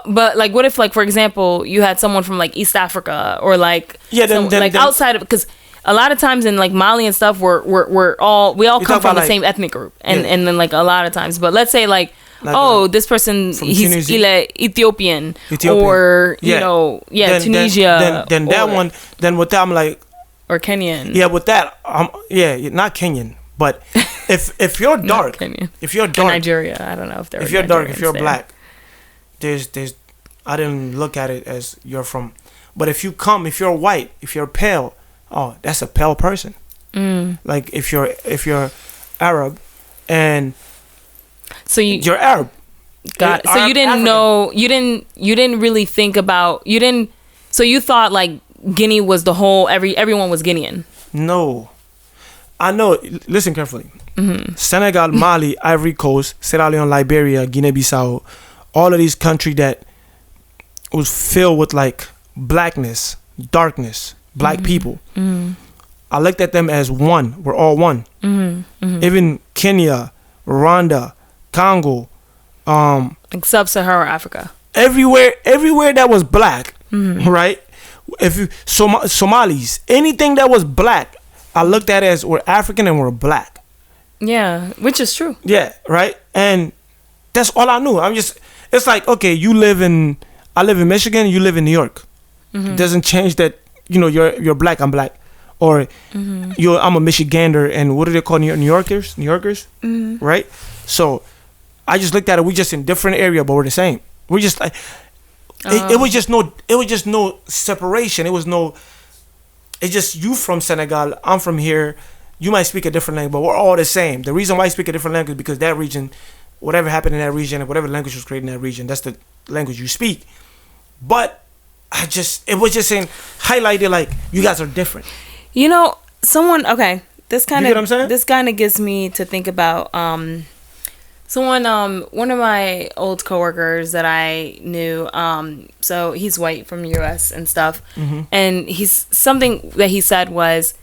But like, what if, like, for example, you had someone from like East Africa or like outside of, because a lot of times in like Mali and stuff, we all come from the same ethnic group, and then like a lot of times. But let's say like this person, he's Ethiopian, or Tunisia. Then that one. Then with that, I'm like, or Kenyan. Yeah, with that, not Kenyan, but if you're dark, if you're dark, Nigeria, I don't know if you're dark, if you're black, there's I didn't look at it as you're from, but if you're white, if you're pale. Oh, that's a pale person. Like if you're Arab, and so you're Arab. Got it. So you didn't know. You didn't really think about. You didn't. So you thought like Guinea was the whole. Everyone was Guinean. No, I know. Listen carefully. Senegal, Mali, Ivory Coast, Sierra Leone, Liberia, Guinea-Bissau, all of these countries that was filled with like blackness, darkness. Black people. I looked at them as one. We're all one. Even Kenya, Rwanda, Congo, like sub-Saharan Africa. Everywhere that was black, right? If you Somalis, anything that was black, I looked at it as we're African and we're black. Yeah, which is true. Yeah, right. And that's all I knew. It's like, okay, I live in Michigan, you live in New York. It doesn't change that. You know, you're black, I'm black, or I'm a Michigander, and what do they call New Yorkers, right? So I just looked at it. We just in different area, but we're the same. We're just like it was just no separation. It's just you from Senegal, I'm from here. You might speak a different language, but we're all the same. The reason why I speak a different language is because that region, whatever happened in that region, and whatever language was created in that region, that's the language you speak. But it was just saying, highlighted like you guys are different. You know, this kind of gets me to think about one of my old coworkers that I knew. So he's white from the US and stuff, and something that he said was,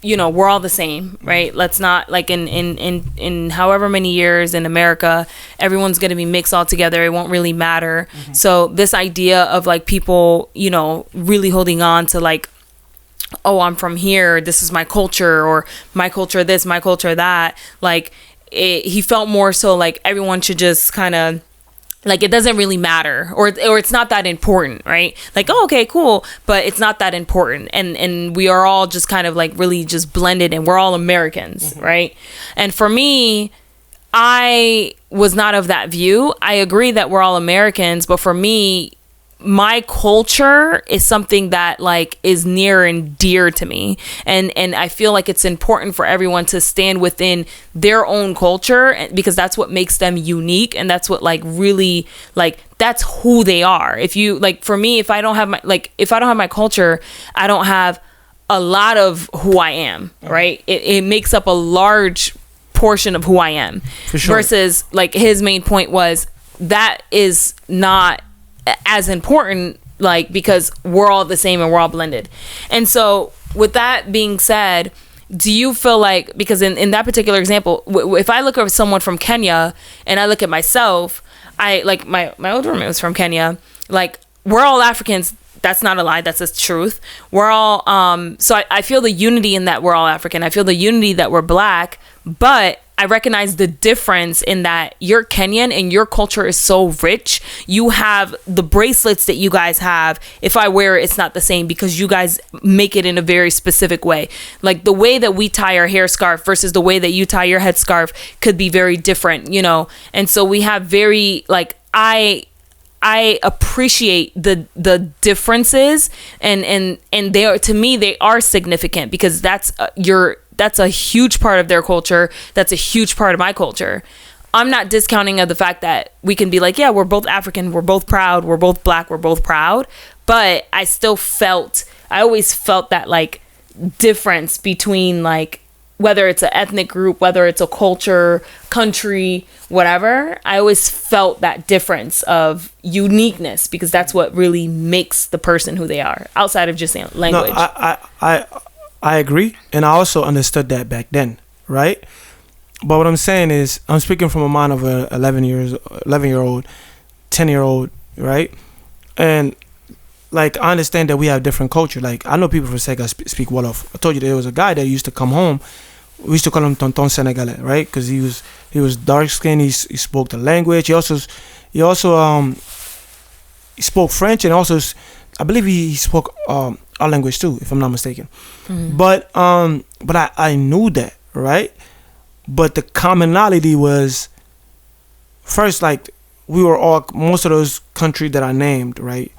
we're all the same, right? Let's not, like, in however many years in America, everyone's going to be mixed all together. It won't really matter. So this idea of like people, really holding on to like, oh, I'm from here, this is my culture, or my culture this, my culture that, like he felt more so like everyone should just kind of, like, it doesn't really matter, or it's not that important, right? Like, oh, okay, cool, but it's not that important, and we are all just kind of like really just blended, and we're all Americans, right? And for me, I was not of that view. I agree that we're all Americans, but for me, my culture is something that like is near and dear to me, and I feel like it's important for everyone to stand within their own culture, because that's what makes them unique, and that's what like really, like, that's who they are. If you, like, for me, if I don't have my culture, I don't have a lot of who I am, right? It makes up a large portion of who I am. For sure. Versus like his main point was that is not as important, like, because we're all the same and we're all blended. And so with that being said, do you feel like, because in that particular example, if I look at someone from Kenya and I look at myself, I like my old roommate was from Kenya, like, we're all Africans. That's not a lie, that's the truth. We're all so I feel the unity in that we're all African. I feel the unity that we're black, but I recognize the difference in that you're Kenyan and your culture is so rich. You have the bracelets that you guys have. If I wear it, it's not the same because you guys make it in a very specific way. Like the way that we tie our hair scarf versus the way that you tie your head scarf could be very different, you know? And so we have very, like, I appreciate the differences, and they are, to me, they are significant because that's a huge part of their culture. That's a huge part of my culture. I'm not discounting of the fact that we can be like, yeah, we're both African, we're both proud, we're both black, we're both proud. But I always felt that like difference between like whether it's an ethnic group, whether it's a culture, country, whatever, I always felt that difference of uniqueness, because that's what really makes the person who they are, outside of just language. No, I agree, and I also understood that back then, right? But what I'm saying is, I'm speaking from a mind of a 11-year-old, 10-year-old, right? And like, I understand that we have different culture. Like, I know people from Sega speak Wolof. I told you there was a guy that used to come home. We used to call him Tonton Senegalais, right? Because he was dark skinned. He spoke the language. He also he spoke French, and also I believe he spoke our language too, if I'm not mistaken. Mm-hmm. But I knew that, right? But the commonality was, first, like, we were all, most of those countries that I named, right?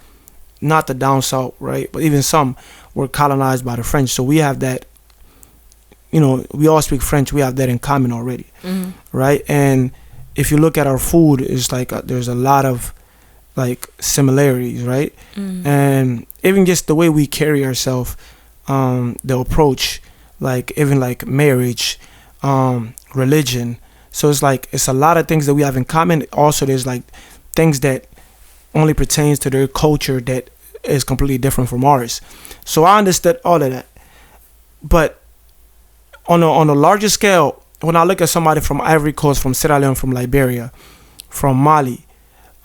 Not the down south, right? But even some were colonized by the French. So we have that, we all speak French. We have that in common already, right? And if you look at our food, it's like there's a lot of like similarities, right? And even just the way we carry ourselves, the approach, like even like marriage, religion. So it's a lot of things that we have in common. Also, there's like things that only pertains to their culture that is completely different from ours. So I understood all of that. But on a larger scale, when I look at somebody from Ivory Coast, from Sierra Leone, from Liberia, from Mali,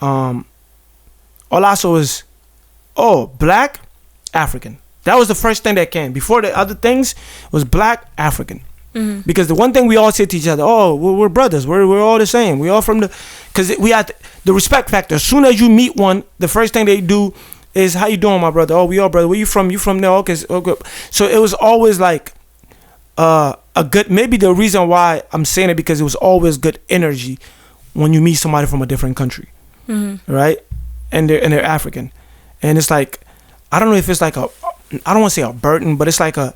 all I saw was, black, African. That was the first thing that came. Before the other things was black, African. Because the one thing we all say to each other, we're brothers, we're all the same, we all from because we had the respect factor. As soon as you meet one, the first thing they do is, how you doing, my brother? Oh, we all brother. Where you from? You from there? Okay, good. So it was always like a good, maybe the reason why I'm saying it, because it was always good energy when you meet somebody from a different country, right? And they're African, and it's like, I don't know if it's like I don't want to say a burden, but it's like a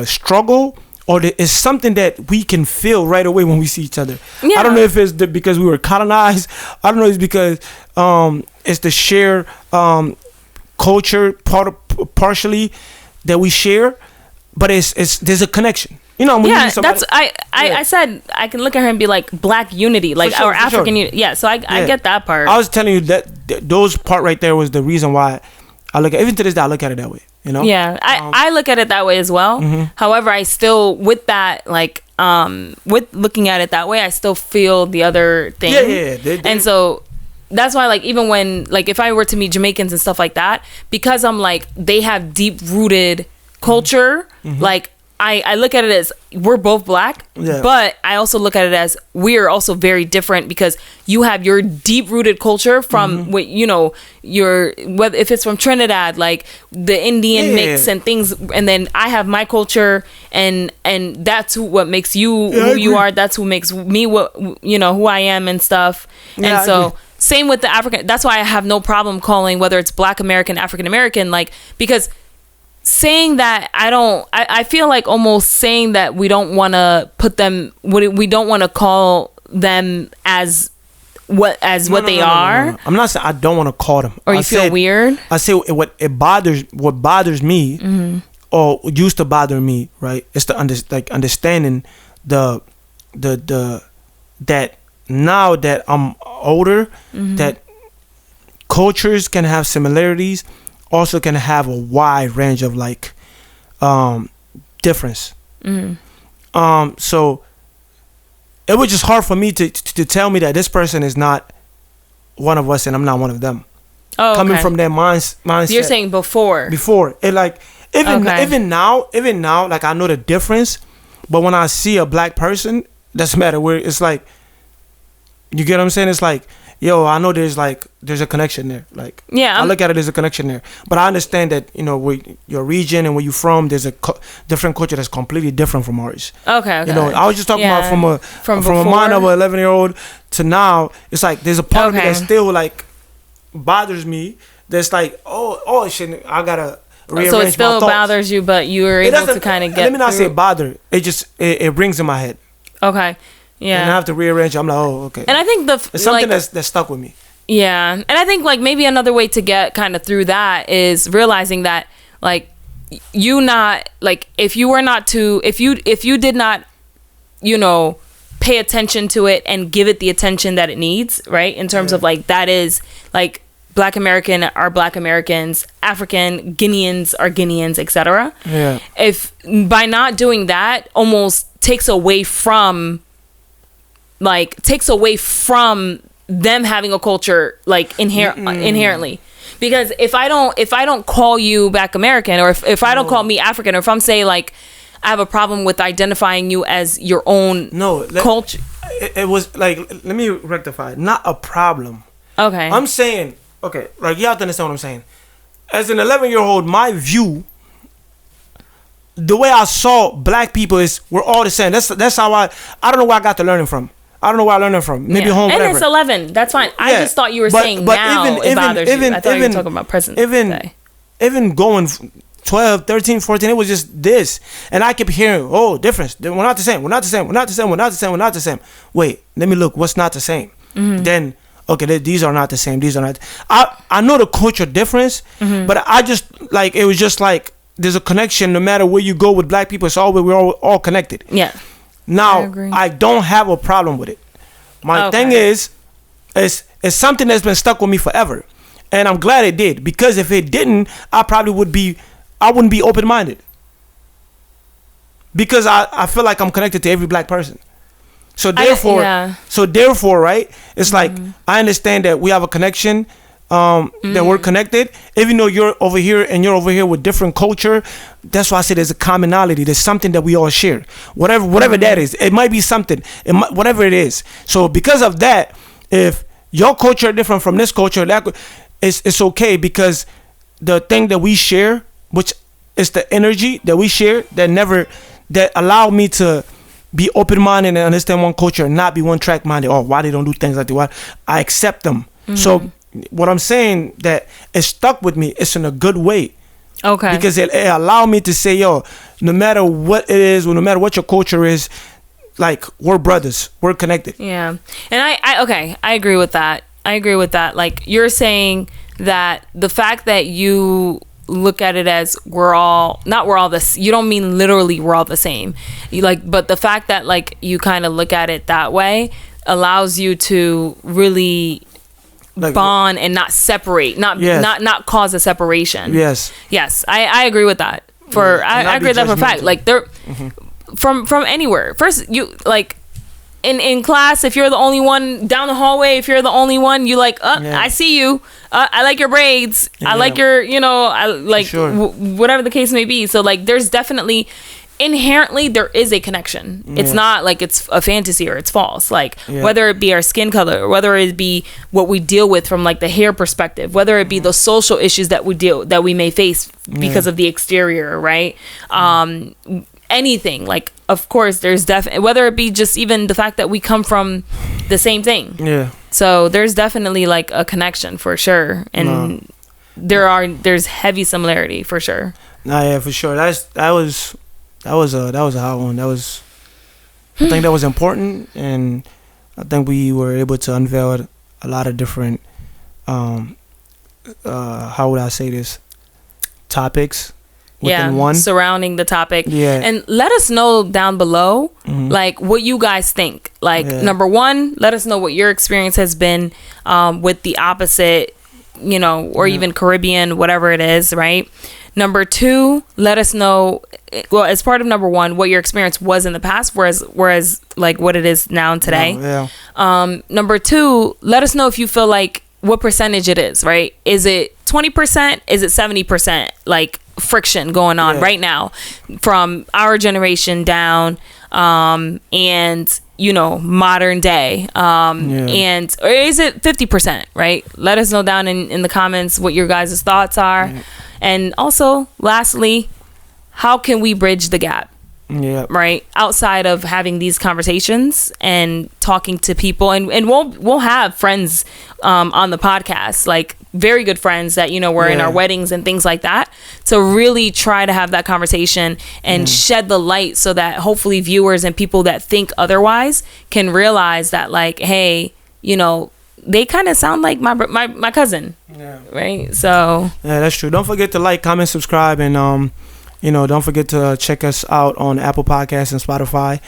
struggle, or it's something that we can feel right away when we see each other. I don't know if it's because we were colonized. I don't know if it's because it's the shared culture partially that we share, but it's there's a connection. That's I said I can look at her and be like, black unity, like our African unity. Yeah, so I get that part. I was telling you that those part right there was the reason why I look at, even to this day, I look at it that way. Yeah, I look at it that way as well. However, I still, with that, like, with looking at it that way, I still feel the other thing. Yeah. And so that's why, like, even when, like, if I were to meet Jamaicans and stuff like that, because I'm like, they have deep rooted culture, like, I look at it as we're both black, but I also look at it as we're also very different, because you have your deep rooted culture from what whether if it's from Trinidad, like the Indian mix and things, and then I have my culture, and that's what makes you who you are. That's who makes me who I am and stuff. And so same with the African. That's why I have no problem calling, whether it's Black American, African American, like, because saying that I feel like almost saying that we don't want to put them, we don't want to call them as what they are. No. I'm not saying I don't want to call them. Or you feel weird? I say what bothers me, or used to bother me, right? It's the understanding the that now that I'm older, that cultures can have similarities, also can have a wide range of like difference. So it was just hard for me to tell me that this person is not one of us and I'm not one of them. Coming from that mindset. You're saying before it, like, even now, like, I know the difference, but when I see a black person, doesn't matter where, it's like, you get what I'm saying? It's like, yo, I know there's a connection there. Like, I look at it as a connection there. But I understand that, where your region and where you're from, there's a different culture that's completely different from ours. Okay. I was just talking about from a mind of an 11-year-old to now. It's like there's a part of me that still like bothers me. That's like, oh shit, I gotta rearrange so it still my thoughts. Bothers you, but you were able to kind of get. Let me not say bother. It just it rings in my head. Okay. Yeah. And I have to rearrange. I'm like, okay. And I think it's something that's stuck with me. Yeah. And I think, like, maybe another way to get kind of through that is realizing that, like, you not like if you were not to if you did not, you know, pay attention to it and give it the attention that it needs, right? In terms of like, that is like Black American are Black Americans, African Guineans are Guineans, etc. Yeah. If by not doing that almost takes away from them having a culture like inherently. Because if I don't call you Black American, or if I don't call me African, or if I'm saying like I have a problem with identifying you as your own culture. It was like, let me rectify it. Not a problem. Okay. I'm saying, okay, like you have to understand what I'm saying. As an 11-year-old, my view, the way I saw Black people is we're all the same. That's how I don't know where I got the learning from. I don't know where I learned it from. Maybe home, and whatever. it's 11. That's fine. I just thought you were saying now it bothers you. I thought you were talking about present day. Even going 12, 13, 14, it was just this. And I kept hearing, oh, difference. We're not the same. We're not the same. We're not the same. We're not the same. We're not the same. Wait, let me look. What's not the same? Then, okay, these are not the same. These are not. I know the culture difference, but I just, like, it was just like, there's a connection no matter where you go with Black people. It's always, we're all connected. Yeah. Now, I don't have a problem with it. My thing is, it's something that's been stuck with me forever. And I'm glad it did. Because if it didn't, I wouldn't be open-minded. Because I feel like I'm connected to every Black person. So therefore, right, it's like, I understand that we have a connection, that we're connected. Even though you're over here and you're over here with different culture, that's why I say there's a commonality. There's something that we all share. Whatever that is. It might be something. Whatever it is. So because of that, if your culture is different from this culture, it's okay, because the thing that we share, which is the energy that we share, that allow me to be open-minded and understand one culture and not be one-track-minded. Oh, why they don't do things like that? Why? I accept them. So what I'm saying, that it stuck with me, it's in a good way. Okay. Because it allowed me to say, yo, no matter what it is, or no matter what your culture is, like, we're brothers, we're connected. Yeah. And I agree with that. Like, you're saying that the fact that you look at it as you don't mean literally we're all the same. But the fact that, like, you kind of look at it that way allows you to really bond and not separate, not cause a separation. Yes. I agree with that. I agree with that for a fact. Like, they're from anywhere. First, you like in class, if you're the only one down the hallway, if you're the only one, you like, I see you. I like your braids. I like your, I like whatever the case may be. So, like, there's definitely inherently there is a connection. It's not like it's a fantasy or it's false. Like, whether it be our skin color, or whether it be what we deal with from, like, the hair perspective, whether it be the social issues that we may face because of the exterior, right? Anything, like, of course there's definitely, whether it be just even the fact that we come from the same thing. So there's definitely, like, a connection for sure, and there's heavy similarity for sure. For sure. That was a hot one. I think that was important, and I think we were able to unveil a lot of different how would I say this, topics within one, surrounding the topic. And let us know down below, like, what you guys think. Like, number one, let us know what your experience has been with the opposite, or even Caribbean, whatever it is, right? Number two, let us know, well, as part of number one, what your experience was in the past, whereas like what it is now and today. Number two, let us know if you feel like what percentage it is, right? Is it 20%? Is it 70%? Like, friction going on right now from our generation down, and modern day, and or is it 50%, right? Let us know down in the comments what your guys' thoughts are. And also, lastly, how can we bridge the gap? Right, outside of having these conversations and talking to people, and we'll have friends on the podcast, like very good friends that were in our weddings and things like that, to really try to have that conversation and shed the light, so that hopefully viewers and people that think otherwise can realize that, like, hey, they kind of sound like my cousin. Right? So that's true. Don't forget to like, comment, subscribe, and Don't forget to check us out on Apple Podcasts and Spotify.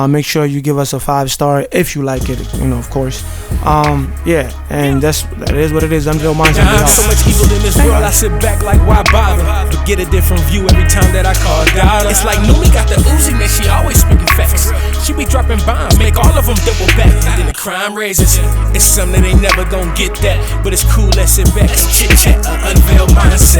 Make sure you give us a 5-star if you like it, of course. And that is what it is. Unveiled Mindset. So much evil in this world, I sit back like, why bother? But get a different view every time that I call daughter. It's like Numi got the Uzi, man, she always spitting facts. She be dropping bombs, make all of them double back. And then the crime raises. It's something that ain't never gonna get that, but it's cool, let's sit back, let's chit chat. Unveiled Mindset.